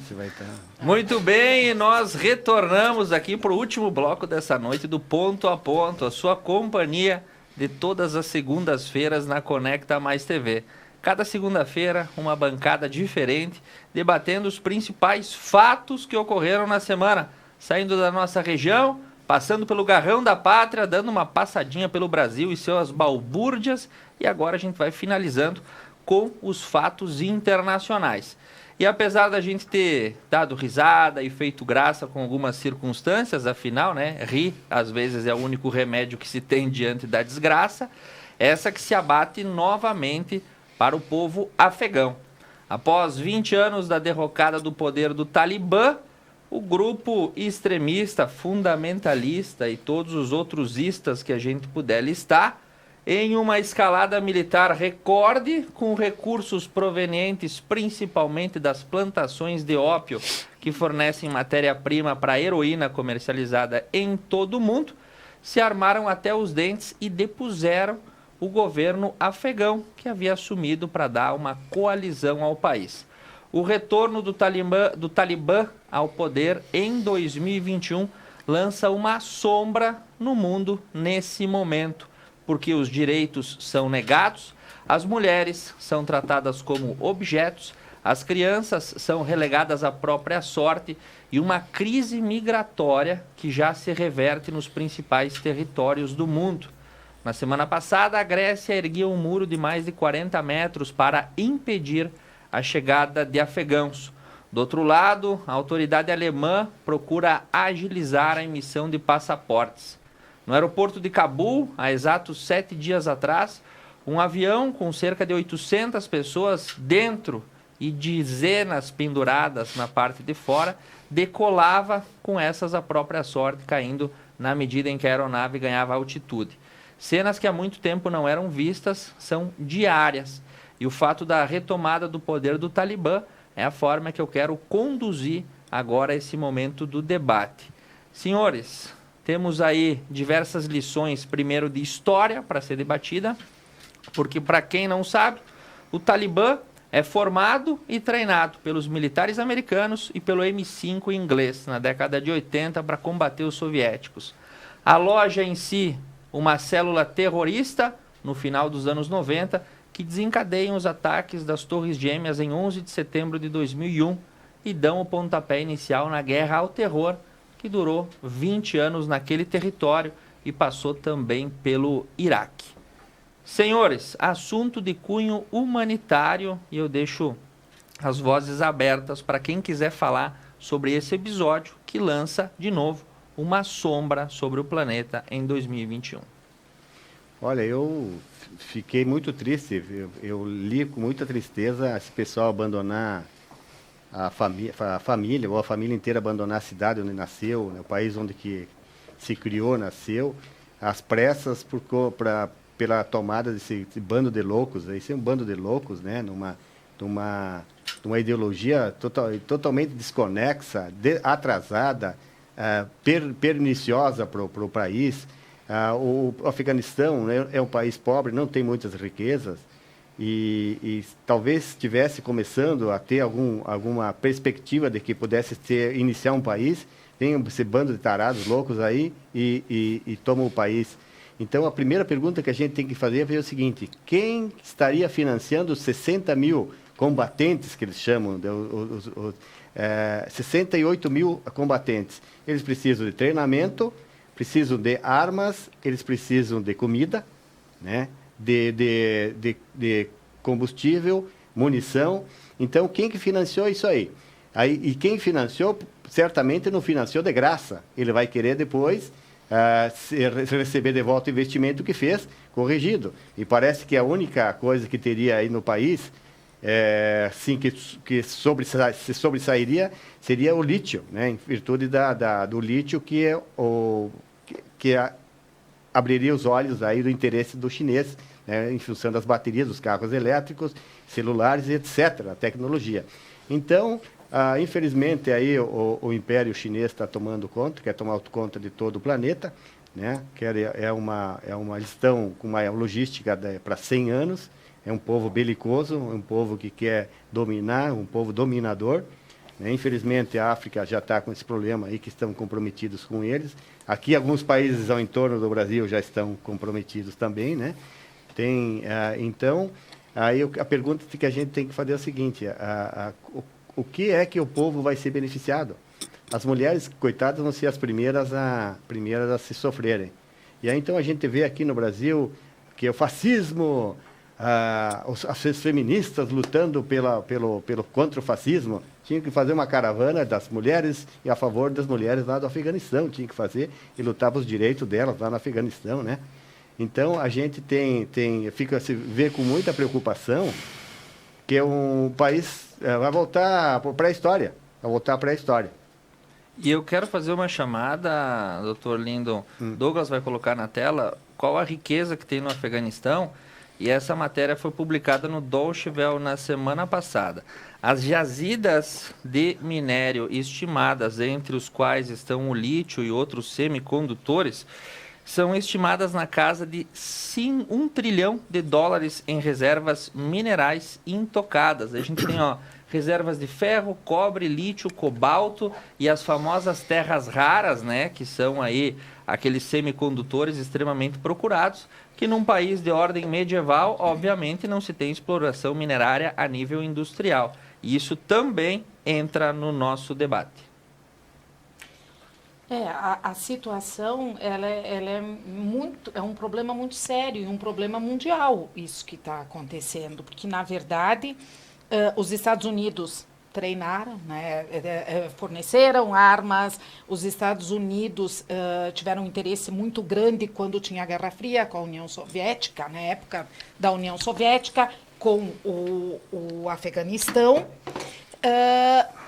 Se vai estar. Muito bem, nós retornamos aqui para o último bloco dessa noite do Ponto a Ponto, a sua companhia de todas as segundas-feiras na Conecta Mais TV. Cada segunda-feira, uma bancada diferente, debatendo os principais fatos que ocorreram na semana, saindo da nossa região, passando pelo Garrão da Pátria, dando uma passadinha pelo Brasil e suas balbúrdias, e agora a gente vai finalizando com os fatos internacionais. E apesar da gente ter dado risada e feito graça com algumas circunstâncias, afinal, né, rir às vezes é o único remédio que se tem diante da desgraça, essa que se abate novamente para o povo afegão. Após 20 anos da derrocada do poder do Talibã, o grupo extremista, fundamentalista e todos os outros istas que a gente puder listar, em uma escalada militar recorde, com recursos provenientes principalmente das plantações de ópio que fornecem matéria-prima para a heroína comercializada em todo o mundo, se armaram até os dentes e depuseram o governo afegão, que havia assumido para dar uma coalizão ao país. O retorno do Talibã ao poder em 2021 lança uma sombra no mundo nesse momento, porque os direitos são negados, as mulheres são tratadas como objetos, As crianças são relegadas à própria sorte e uma crise migratória que já se reverte nos principais territórios do mundo. Na semana passada, a Grécia erguia um muro de mais de 40 metros para impedir a chegada de afegãos. Do outro lado, a autoridade alemã procura agilizar a emissão de passaportes. No aeroporto de Cabul, há exatos 7 dias atrás, um avião com cerca de 800 pessoas dentro e dezenas penduradas na parte de fora decolava com essas à própria sorte, caindo na medida em que a aeronave ganhava altitude. Cenas que há muito tempo não eram vistas, são diárias. E o fato da retomada do poder do Talibã é a forma que eu quero conduzir agora esse momento do debate. Senhores, temos aí diversas lições, primeiro de história para ser debatida, porque para quem não sabe, o Talibã é formado e treinado pelos militares americanos e pelo M5 inglês na década de 80 para combater os soviéticos. A loja em si, uma célula terrorista no final dos anos 90 que desencadeiam os ataques das Torres Gêmeas em 11 de setembro de 2001 e dão o pontapé inicial na guerra ao terror que durou 20 anos naquele território e passou também pelo Iraque. Senhores, assunto de cunho humanitário e eu deixo as vozes abertas para quem quiser falar sobre esse episódio que lança, de novo, uma sombra sobre o planeta em 2021. Olha, eu fiquei muito triste, eu li com muita tristeza esse pessoal abandonar a família, ou a família inteira abandonar a cidade onde nasceu, né, o país onde que se criou, nasceu, às pressas pela tomada desse bando de loucos. Esse é um bando de loucos, né, numa ideologia totalmente desconexa, atrasada, perniciosa para o país. O Afeganistão, né, é um país pobre, não tem muitas riquezas e talvez estivesse começando a ter alguma perspectiva de que pudesse iniciar um país, tem esse bando de tarados loucos aí e toma o país. Então, a primeira pergunta que a gente tem que fazer é o seguinte: quem estaria financiando os 60 mil combatentes, que eles chamam, 68 mil combatentes? Eles precisam de treinamento, precisam de armas, eles precisam de comida, né? de combustível, munição. Então, quem que financiou isso aí? E quem financiou, certamente não financiou de graça. Ele vai querer depois receber de volta o investimento que fez, corrigido. E parece que a única coisa que teria aí no país, sim, que se sobressairia, seria o lítio, né? Em virtude do lítio que abriria os olhos aí do interesse do chinês, né, em função das baterias dos carros elétricos, celulares, etc., a tecnologia. Então, infelizmente, aí o Império Chinês está tomando conta, quer tomar conta de todo o planeta, né? Eles estão com uma logística para 100 anos, é um povo belicoso, um povo que quer dominar, um povo dominador. Infelizmente, a África já está com esse problema aí, que estão comprometidos com eles. Aqui, alguns países ao entorno do Brasil já estão comprometidos também, né? Então, aí a pergunta que a gente tem que fazer é a seguinte: o que é que o povo vai ser beneficiado? As mulheres, coitadas, vão ser as primeiras a se sofrerem. E aí, então, a gente vê aqui no Brasil que o fascismo, as feministas lutando contra o fascismo, tinham que fazer uma caravana das mulheres e a favor das mulheres lá do Afeganistão, tinha que fazer e lutar pelos direitos delas lá no Afeganistão, né? Então, a gente se vê com muita preocupação que um país vai voltar para a pré-história, E eu quero fazer uma chamada, Dr. Lindon. Douglas vai colocar na tela qual a riqueza que tem no Afeganistão. E essa matéria foi publicada no Deutsche Welle na semana passada. As jazidas de minério estimadas, entre os quais estão o lítio e outros semicondutores, são estimadas na casa de $1 trilhão em reservas minerais intocadas. A gente tem reservas de ferro, cobre, lítio, cobalto e as famosas terras raras, né, que são aí aqueles semicondutores extremamente procurados, que num país de ordem medieval, obviamente, não se tem exploração minerária a nível industrial. E isso também entra no nosso debate. A situação ela é um problema muito sério e um problema mundial, isso que está acontecendo, porque, na verdade, os Estados Unidos treinaram, né, forneceram armas, os Estados Unidos tiveram um interesse muito grande quando tinha a Guerra Fria com a União Soviética, na época da União Soviética, com o Afeganistão.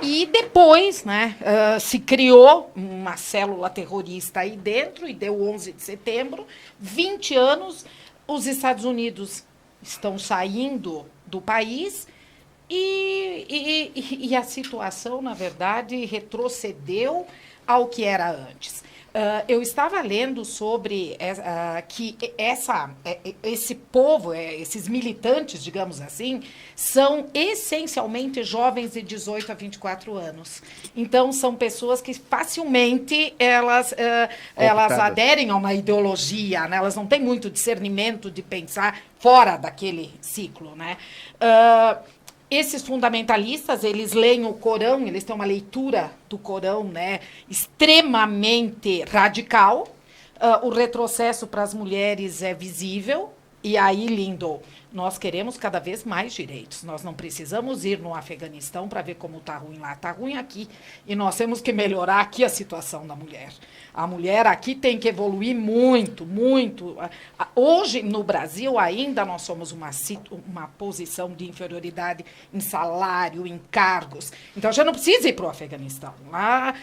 E depois, né, se criou uma célula terrorista aí dentro e deu 11 de setembro. 20 anos, os Estados Unidos estão saindo do país e a situação, na verdade, retrocedeu ao que era antes. Eu estava lendo sobre que esse povo, esses militantes, digamos assim, são essencialmente jovens de 18 a 24 anos. Então, são pessoas que facilmente elas aderem a uma ideologia, né? Elas não têm muito discernimento de pensar fora daquele ciclo, né? Esses fundamentalistas, eles leem o Corão, eles têm uma leitura do Corão, né, extremamente radical. O retrocesso para as mulheres é visível. E aí, lindo, nós queremos cada vez mais direitos. Nós não precisamos ir no Afeganistão para ver como está ruim lá. Está ruim aqui. E nós temos que melhorar aqui a situação da mulher. A mulher aqui tem que evoluir muito, muito. Hoje, no Brasil, ainda nós somos uma posição de inferioridade em salário, em cargos. Então, a gente não precisa ir para o Afeganistão. Lá,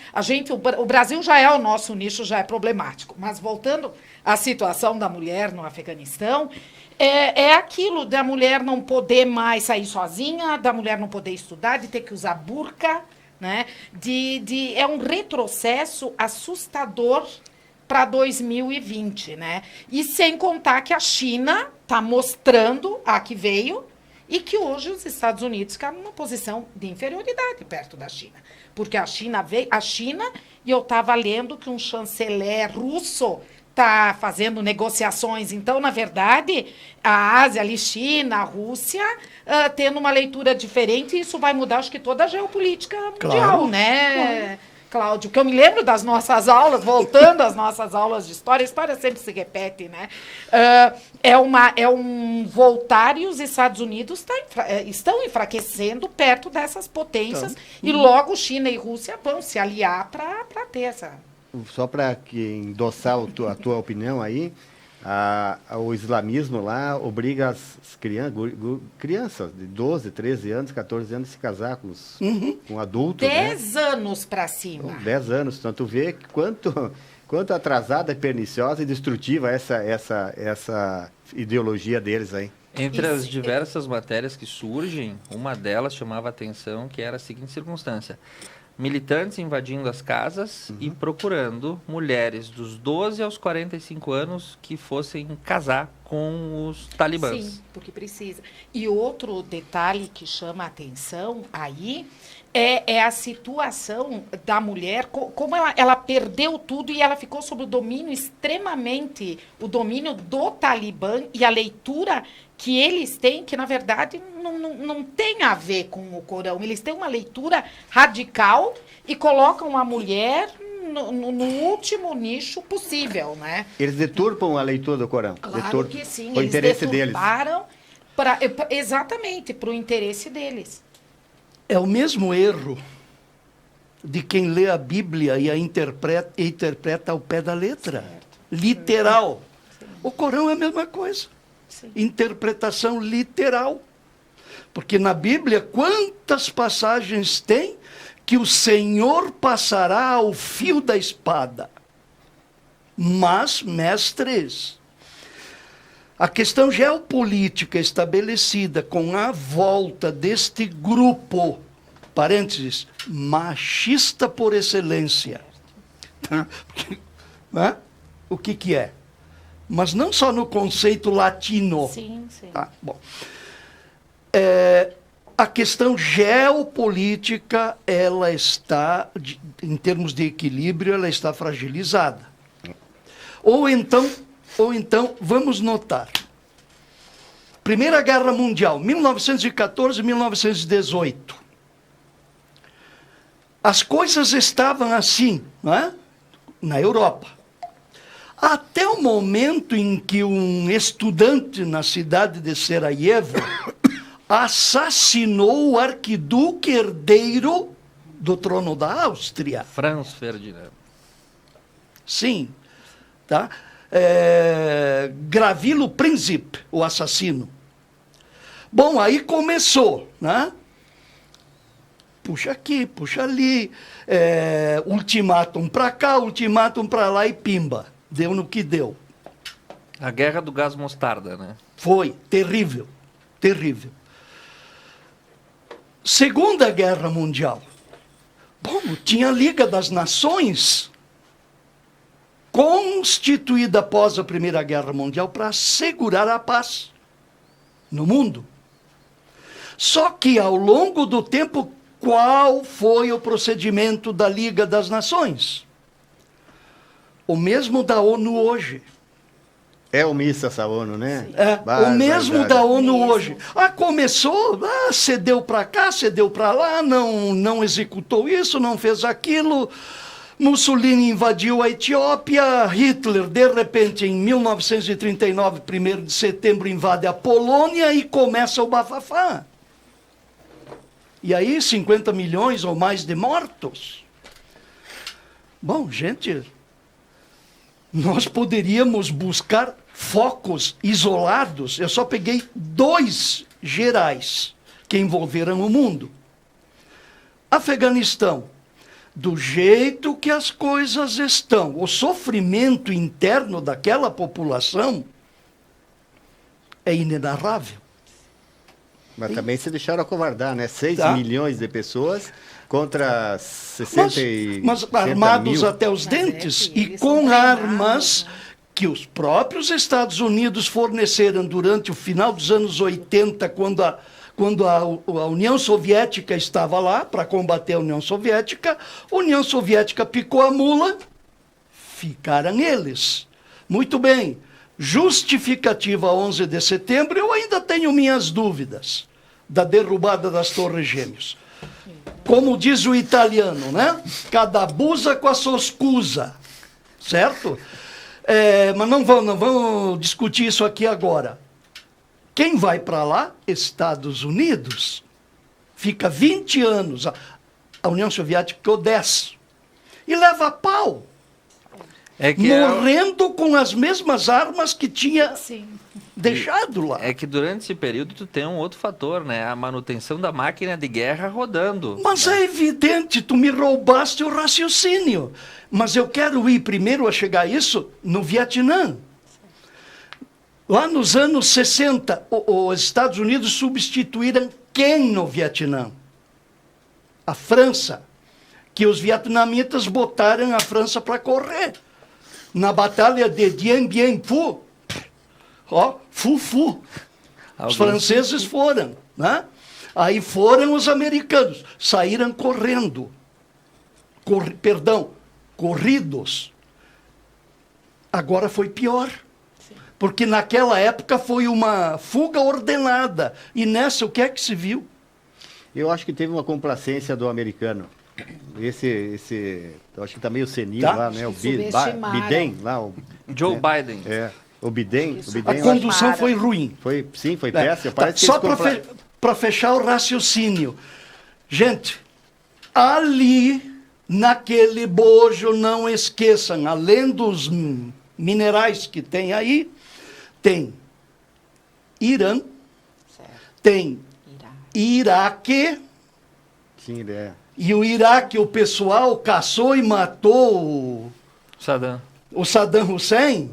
o Brasil já é o nosso nicho, já é problemático. Mas, voltando à situação da mulher no Afeganistão, é aquilo da mulher não poder mais sair sozinha, da mulher não poder estudar, de ter que usar burca, né? É um retrocesso assustador para 2020, né? E sem contar que a China está mostrando a que veio e que hoje os Estados Unidos ficaram numa posição de inferioridade perto da China. Porque a China veio, e eu estava lendo que um chanceler russo está fazendo negociações. Então, na verdade, a Ásia, ali, China, a Rússia, tendo uma leitura diferente, isso vai mudar, acho que, toda a geopolítica mundial, claro, né, claro. Cláudio? Porque eu me lembro das nossas aulas, voltando às nossas aulas de história, a história sempre se repete, né? É um voltar e os Estados Unidos estão enfraquecendo perto dessas potências, e logo China e Rússia vão se aliar para ter essa... Só para endossar a tua opinião aí, o islamismo lá obriga as crianças de 12, 13 anos, 14 anos a se casar com adultos. 10 anos para cima. 10 anos. Então, tu vê quanto atrasada, perniciosa e destrutiva essa ideologia deles aí. Entre as diversas matérias que surgem, uma delas chamava a atenção, que era a seguinte circunstância: militantes invadindo as casas e procurando mulheres dos 12 aos 45 anos que fossem casar com os talibãs. Sim, porque precisa. E outro detalhe que chama a atenção aí é a situação da mulher, como ela perdeu tudo e ela ficou sob o domínio o domínio do Talibã, e a leitura que eles têm, que na verdade não tem a ver com o Corão. Eles têm uma leitura radical e colocam a mulher no último nicho possível, né? Eles deturpam a leitura do Corão. Claro que sim, o interesse deles. Exatamente, para o interesse deles. É o mesmo erro de quem lê a Bíblia e a interpreta ao pé da letra. Certo. Literal. Sim. O Corão é a mesma coisa. Sim. Interpretação literal. Porque na Bíblia, quantas passagens tem que o Senhor passará ao fio da espada? Mas, mestres, a questão geopolítica estabelecida com a volta deste grupo, parênteses, machista por excelência. Né? O que é? Mas não só no conceito latino. Sim, sim. Tá, bom. A questão geopolítica, ela está, em termos de equilíbrio, ela está fragilizada. Ou então, vamos notar. Primeira Guerra Mundial, 1914 e 1918. as coisas estavam assim, não é? Na Europa. Até o momento em que um estudante na cidade de Sarajevo assassinou o arquiduque herdeiro do trono da Áustria. Franz Ferdinand. Sim. Tá? Gravilo Príncipe, o assassino. Bom, aí começou, né? Puxa aqui, puxa ali, ultimátum para cá, ultimátum para lá e pimba. Deu no que deu. A guerra do gás mostarda, né? Foi terrível, terrível. Segunda Guerra Mundial. Bom, tinha a Liga das Nações, constituída após a Primeira Guerra Mundial para assegurar a paz no mundo. Só que ao longo do tempo, qual foi o procedimento da Liga das Nações? O mesmo da ONU hoje. É omissa essa ONU, né? O mesmo da ONU hoje. Começou, cedeu para cá, cedeu para lá, não executou isso, não fez aquilo. Mussolini invadiu a Etiópia, Hitler, de repente, em 1939, 1º de setembro, invade a Polônia e começa o bafafá. E aí, 50 milhões ou mais de mortos. Bom, gente, nós poderíamos buscar focos isolados. Eu só peguei 2 gerais que envolveram o mundo. Afeganistão. Do jeito que as coisas estão, o sofrimento interno daquela população é inenarrável. Mas também se deixaram acovardar, né? 6 milhões de pessoas contra 60 mas armados mil. até os dentes e com armas que os próprios Estados Unidos forneceram durante o final dos anos 80, quando a União Soviética estava lá para combater a União Soviética picou a mula, ficaram eles. Muito bem, justificativa 11 de setembro, eu ainda tenho minhas dúvidas da derrubada das Torres Gêmeas. Como diz o italiano, né? Cada busa com a sua scusa, certo? Mas não vamos discutir isso aqui agora. Quem vai para lá? Estados Unidos. Fica 20 anos. A União Soviética ficou 10. E leva a pau. Morrendo com as mesmas armas que tinha deixado lá. É que durante esse período tu tem um outro fator, né? A manutenção da máquina de guerra rodando. Mas é evidente, tu me roubaste o raciocínio. Mas eu quero ir primeiro a chegar a isso no Vietnã. Lá nos anos 60, os Estados Unidos substituíram quem no Vietnã? A França. Que os vietnamitas botaram a França para correr. Na batalha de Dien Bien Phu, Fu. Os franceses foram, né? Aí foram os americanos, saíram correndo. Corridos. Agora foi pior. Porque naquela época foi uma fuga ordenada. E nessa, o que é que se viu? Eu acho que teve uma complacência do americano. Eu acho que está meio senil lá, né? O Biden, lá. Joe Biden. O Biden. A condução foi ruim. Foi péssima. Só para fechar o raciocínio. Gente, ali, naquele bojo, não esqueçam, além dos minerais que tem aí, tem Irã, tem Iraque. Sim, E o Iraque, o pessoal caçou e matou o Saddam Hussein.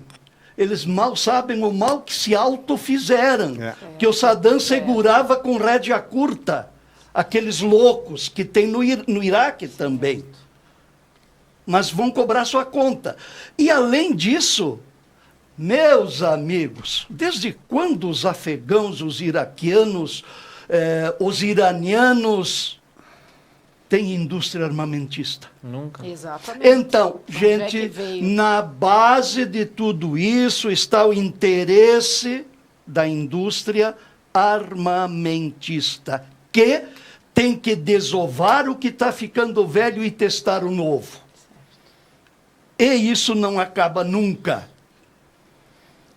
Eles mal sabem o mal que se autofizeram. Que o Saddam segurava com rédea curta aqueles loucos que tem no Iraque também. Mas vão cobrar sua conta. E além disso, meus amigos, desde quando os afegãos, os iraquianos, os iranianos têm indústria armamentista? Nunca. Exatamente. Então, gente, na base de tudo isso está o interesse da indústria armamentista, que tem que desovar o que está ficando velho e testar o novo. E isso não acaba nunca.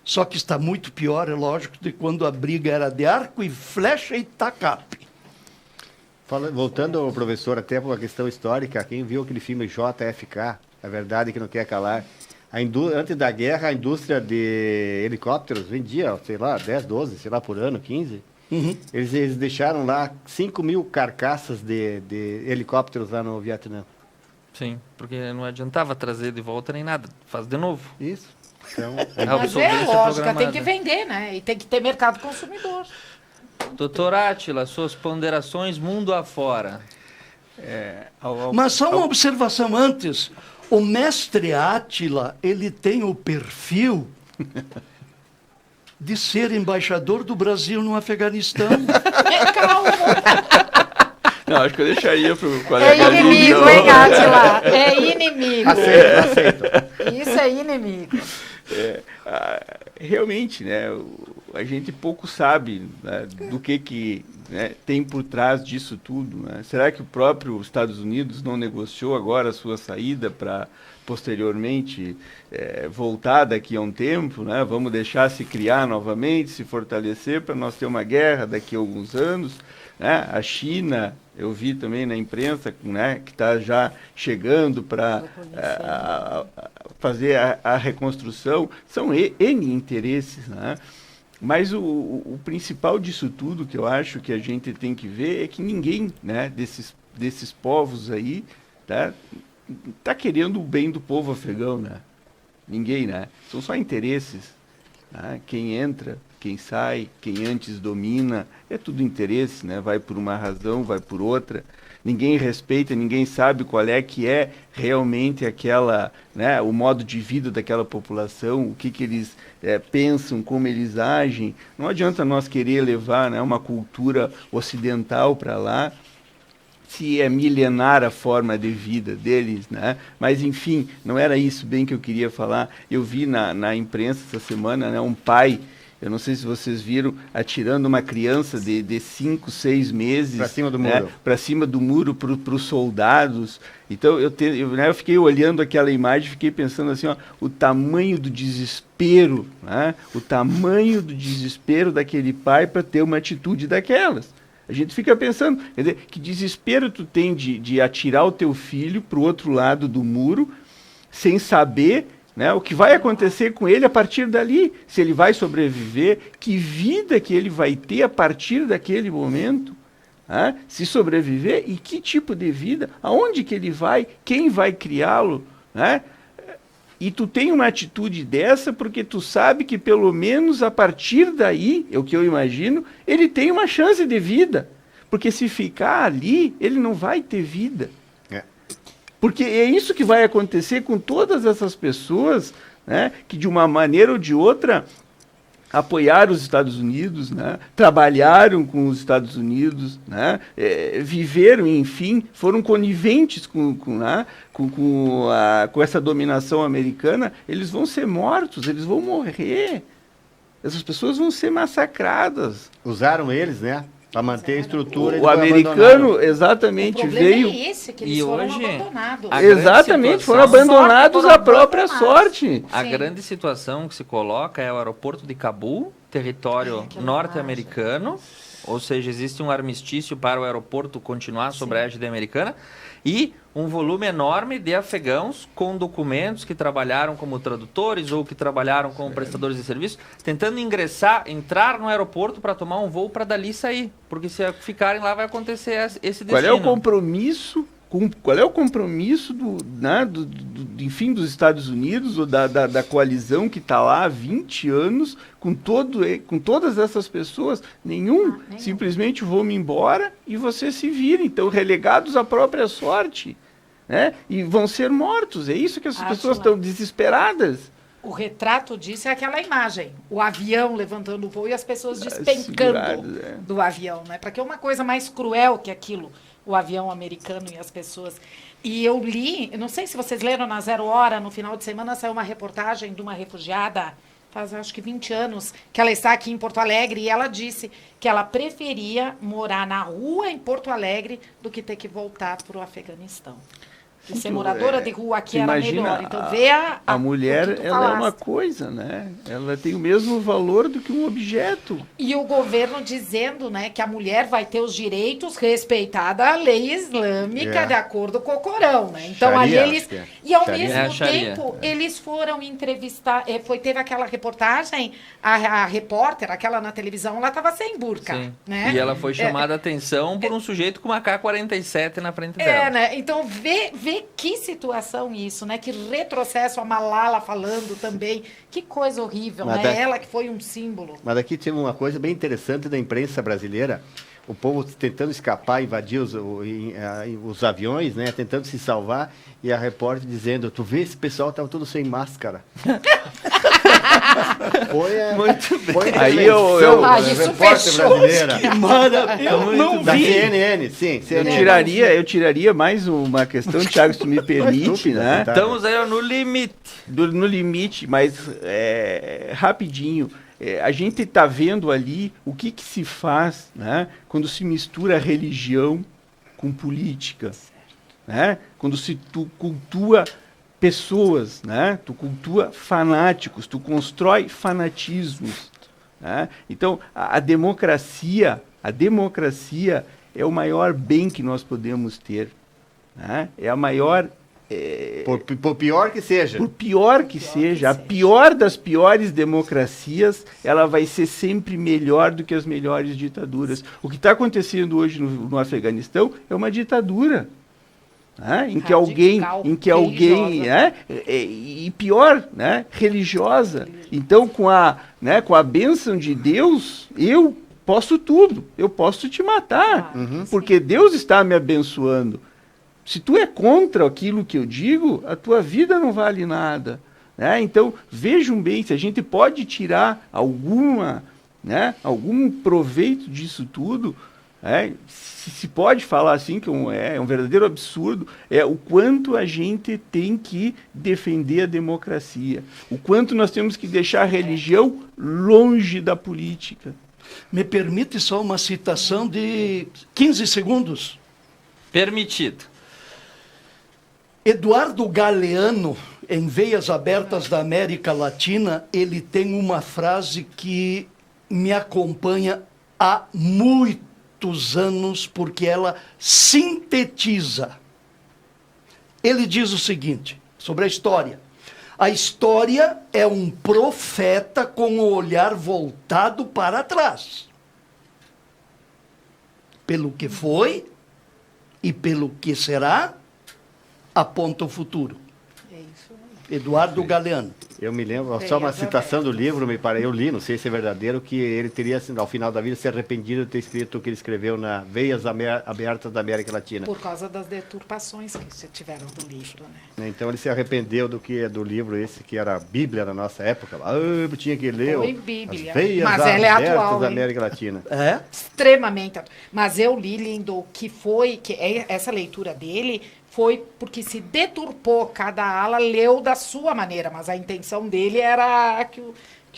Só que está muito pior, é lógico, de quando a briga era de arco e flecha e tacape. Voltando, professor, até para uma questão histórica, quem viu aquele filme JFK, A Verdade que Não Quer Calar, antes da guerra, a indústria de helicópteros vendia, sei lá, 10, 12, sei lá, por ano, 15. Uhum. Eles deixaram lá 5 mil carcaças de helicópteros lá no Vietnã. Sim, porque não adiantava trazer de volta nem nada, faz de novo. Isso. Então, Mas é lógica, tem que vender, né? E tem que ter mercado consumidor. Doutor Átila, suas ponderações mundo afora. Mas só uma observação antes. O mestre Átila, ele tem o perfil de ser embaixador do Brasil no Afeganistão. Calma. Não, acho que eu deixaria para o colega. É inimigo, hein, Átila? É inimigo. Aceito. Isso é inimigo. Realmente, né, a gente pouco sabe, né, do que né, tem por trás disso tudo. Né? Será que o próprio Estados Unidos não negociou agora a sua saída para posteriormente voltar daqui a um tempo? Né? Vamos deixar se criar novamente, se fortalecer para nós ter uma guerra daqui a alguns anos. Né? A China, eu vi também na imprensa, né, que está já chegando para fazer a reconstrução. São N interesses, né? Mas o principal disso tudo que eu acho que a gente tem que ver é que ninguém, né, desses povos aí tá querendo o bem do povo afegão, né? Ninguém, né? São só interesses. Né? Quem entra, quem sai, quem antes domina, é tudo interesse, né? Vai por uma razão, vai por outra. Ninguém respeita, ninguém sabe qual é que é realmente aquela, né, o modo de vida daquela população, o que eles pensam, como eles agem. Não adianta nós querer levar, né, uma cultura ocidental para lá, se é milenar a forma de vida deles, né? Mas, enfim, não era isso bem que eu queria falar. Eu vi na imprensa essa semana, né, um pai, eu não sei se vocês viram, atirando uma criança de 5, 6 meses... Para cima do muro. Né, para cima do muro, para os soldados. Então, eu fiquei olhando aquela imagem, fiquei pensando assim, ó, o tamanho do desespero, né? O tamanho do desespero daquele pai para ter uma atitude daquelas. A gente fica pensando, quer dizer, que desespero tu tem de atirar o teu filho para o outro lado do muro, sem saber, né, o que vai acontecer com ele a partir dali, se ele vai sobreviver, que vida que ele vai ter a partir daquele momento, né? Se sobreviver, e que tipo de vida, aonde que ele vai, quem vai criá-lo, né? E tu tem uma atitude dessa porque tu sabe que pelo menos a partir daí, é o que eu imagino, ele tem uma chance de vida. Porque se ficar ali, ele não vai ter vida. Porque é isso que vai acontecer com todas essas pessoas, né, que de uma maneira ou de outra apoiaram os Estados Unidos, né, trabalharam com os Estados Unidos, né, viveram, enfim, foram coniventes com essa dominação americana. Eles vão ser mortos, eles vão morrer. Essas pessoas vão ser massacradas. Usaram eles, né? Para manter a estrutura. O americano, exatamente, veio. É esse, que eles foram abandonados. Exatamente, foram abandonados à própria sorte. A grande situação que se coloca é o aeroporto de Cabul, território norte-americano, ou seja, existe um armistício para o aeroporto continuar sobre a égide americana, e um volume enorme de afegãos com documentos que trabalharam como tradutores ou que trabalharam como prestadores de serviço, tentando entrar no aeroporto para tomar um voo para dali sair. Porque se ficarem lá vai acontecer esse destino. Qual é o compromisso? Qual é o compromisso enfim, dos Estados Unidos ou da coalizão que está lá há 20 anos com todas essas pessoas? Nenhum. Simplesmente vou-me embora e vocês se virem. Então, relegados à própria sorte. Né? E vão ser mortos. É isso que essas pessoas estão desesperadas. O retrato disso é aquela imagem. O avião levantando o voo e as pessoas despencando do avião. Né? Para que é uma coisa mais cruel que aquilo. O avião americano e as pessoas. E eu li, eu não sei se vocês leram na Zero Hora, no final de semana saiu uma reportagem de uma refugiada faz acho que 20 anos que ela está aqui em Porto Alegre, e ela disse que ela preferia morar na rua em Porto Alegre do que ter que voltar para o Afeganistão. E ser moradora de rua aqui era melhor. Então, vê a mulher, ela é uma coisa, né? Ela tem o mesmo valor do que um objeto. E o governo dizendo, né, que a mulher vai ter os direitos respeitada a lei islâmica de acordo com o Corão, né? Então, Sharia, ali eles... E ao mesmo tempo, eles foram entrevistar... Teve aquela reportagem, a repórter, aquela na televisão, ela estava sem burca, né? E ela foi chamada a atenção por um sujeito com uma K-47 na frente dela. Né? Então, vê que situação isso, né? Que retrocesso, a Malala falando também. Que coisa horrível, né? Ela que foi um símbolo. Mas aqui tinha uma coisa bem interessante da imprensa brasileira. O povo tentando escapar, invadir os aviões, né? Tentando se salvar. E a repórter dizendo, tu vê, esse pessoal estava tudo sem máscara. Muito bem. Aí eu repórter brasileira. Que maravilha. Eu não vi. Da CNN, sim. Eu tiraria mais uma questão, Thiago, se tu me permite, né? Estamos aí no limite. No limite, mas rapidinho. A gente está vendo ali o que se faz, né, quando se mistura religião com política. Né? Quando tu cultua pessoas, né? Tu cultua fanáticos, tu constrói fanatismos. Né? Então, a democracia é o maior bem que nós podemos ter. Né? É a maior... Por pior que seja. Por pior que seja. A pior das piores democracias, ela vai ser sempre melhor do que as melhores ditaduras. O que está acontecendo hoje no Afeganistão é uma ditadura. Né? Em que alguém, e pior, né? Religiosa. Então, com a bênção de Deus, eu posso tudo. Eu posso te matar. Porque Deus está me abençoando. Se tu é contra aquilo que eu digo, a tua vida não vale nada. Né? Então, vejam bem, se a gente pode tirar algum proveito disso tudo, se pode falar assim, que é um verdadeiro absurdo, é o quanto a gente tem que defender a democracia, o quanto nós temos que deixar a religião longe da política. Me permite só uma citação de 15 segundos? Permitido. Eduardo Galeano, em Veias Abertas da América Latina, ele tem uma frase que me acompanha há muitos anos, porque ela sintetiza. Ele diz o seguinte, sobre a história. A história é um profeta com o olhar voltado para trás. Pelo que foi e pelo que será, aponta o futuro. Eduardo Galeano. Eu me lembro, só uma citação do livro, eu li, não sei se é verdadeiro, que ele teria, assim, ao final da vida, se arrependido de ter escrito o que ele escreveu na Veias Abertas da América Latina. Por causa das deturpações que se tiveram do livro, né? Então ele se arrependeu do livro esse, que era a Bíblia na nossa época. Eu tinha que ler Bíblia. As Veias Mas ela é atual, da América Latina. Extremamente atual. Mas eu li, Lindo, essa leitura dele foi porque se deturpou, cada ala leu da sua maneira, mas a intenção dele era a que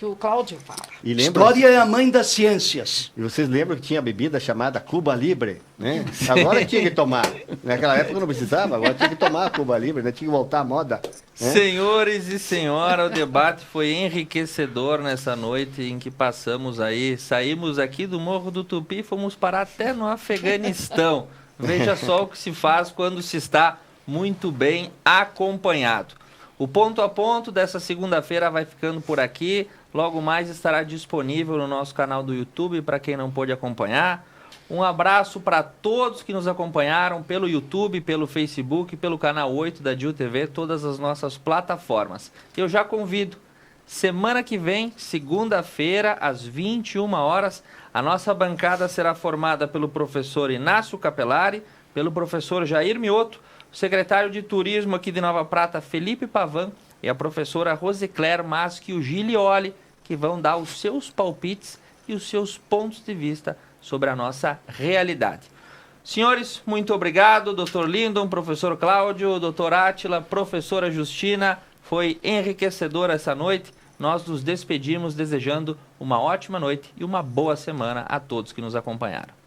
o Cláudio fala. História é a mãe das ciências. E vocês lembram que tinha bebida chamada Cuba Libre, né? Agora tinha que tomar. Naquela época não precisava, agora tinha que tomar Cuba Libre, né? Tinha que voltar à moda. Né? Senhores e senhoras, o debate foi enriquecedor nessa noite em que saímos aqui do Morro do Tupi e fomos parar até no Afeganistão. Veja só o que se faz quando se está muito bem acompanhado. O Ponto a Ponto dessa segunda-feira vai ficando por aqui. Logo mais estará disponível no nosso canal do YouTube para quem não pôde acompanhar. Um abraço para todos que nos acompanharam pelo YouTube, pelo Facebook, pelo canal 8 da DIU TV, todas as nossas plataformas. Eu já convido, semana que vem, segunda-feira, às 21 horas, a nossa bancada será formada pelo professor Inácio Capelari, pelo professor Jair Mioto, o secretário de Turismo aqui de Nova Prata, Felipe Pavan, e a professora Rosicler Maschi Giglioli, que vão dar os seus palpites e os seus pontos de vista sobre a nossa realidade. Senhores, muito obrigado. Dr. Lindon, professor Cláudio, Dr. Átila, professora Justina, foi enriquecedora essa noite. nós nos despedimos desejando uma ótima noite e uma boa semana a todos que nos acompanharam.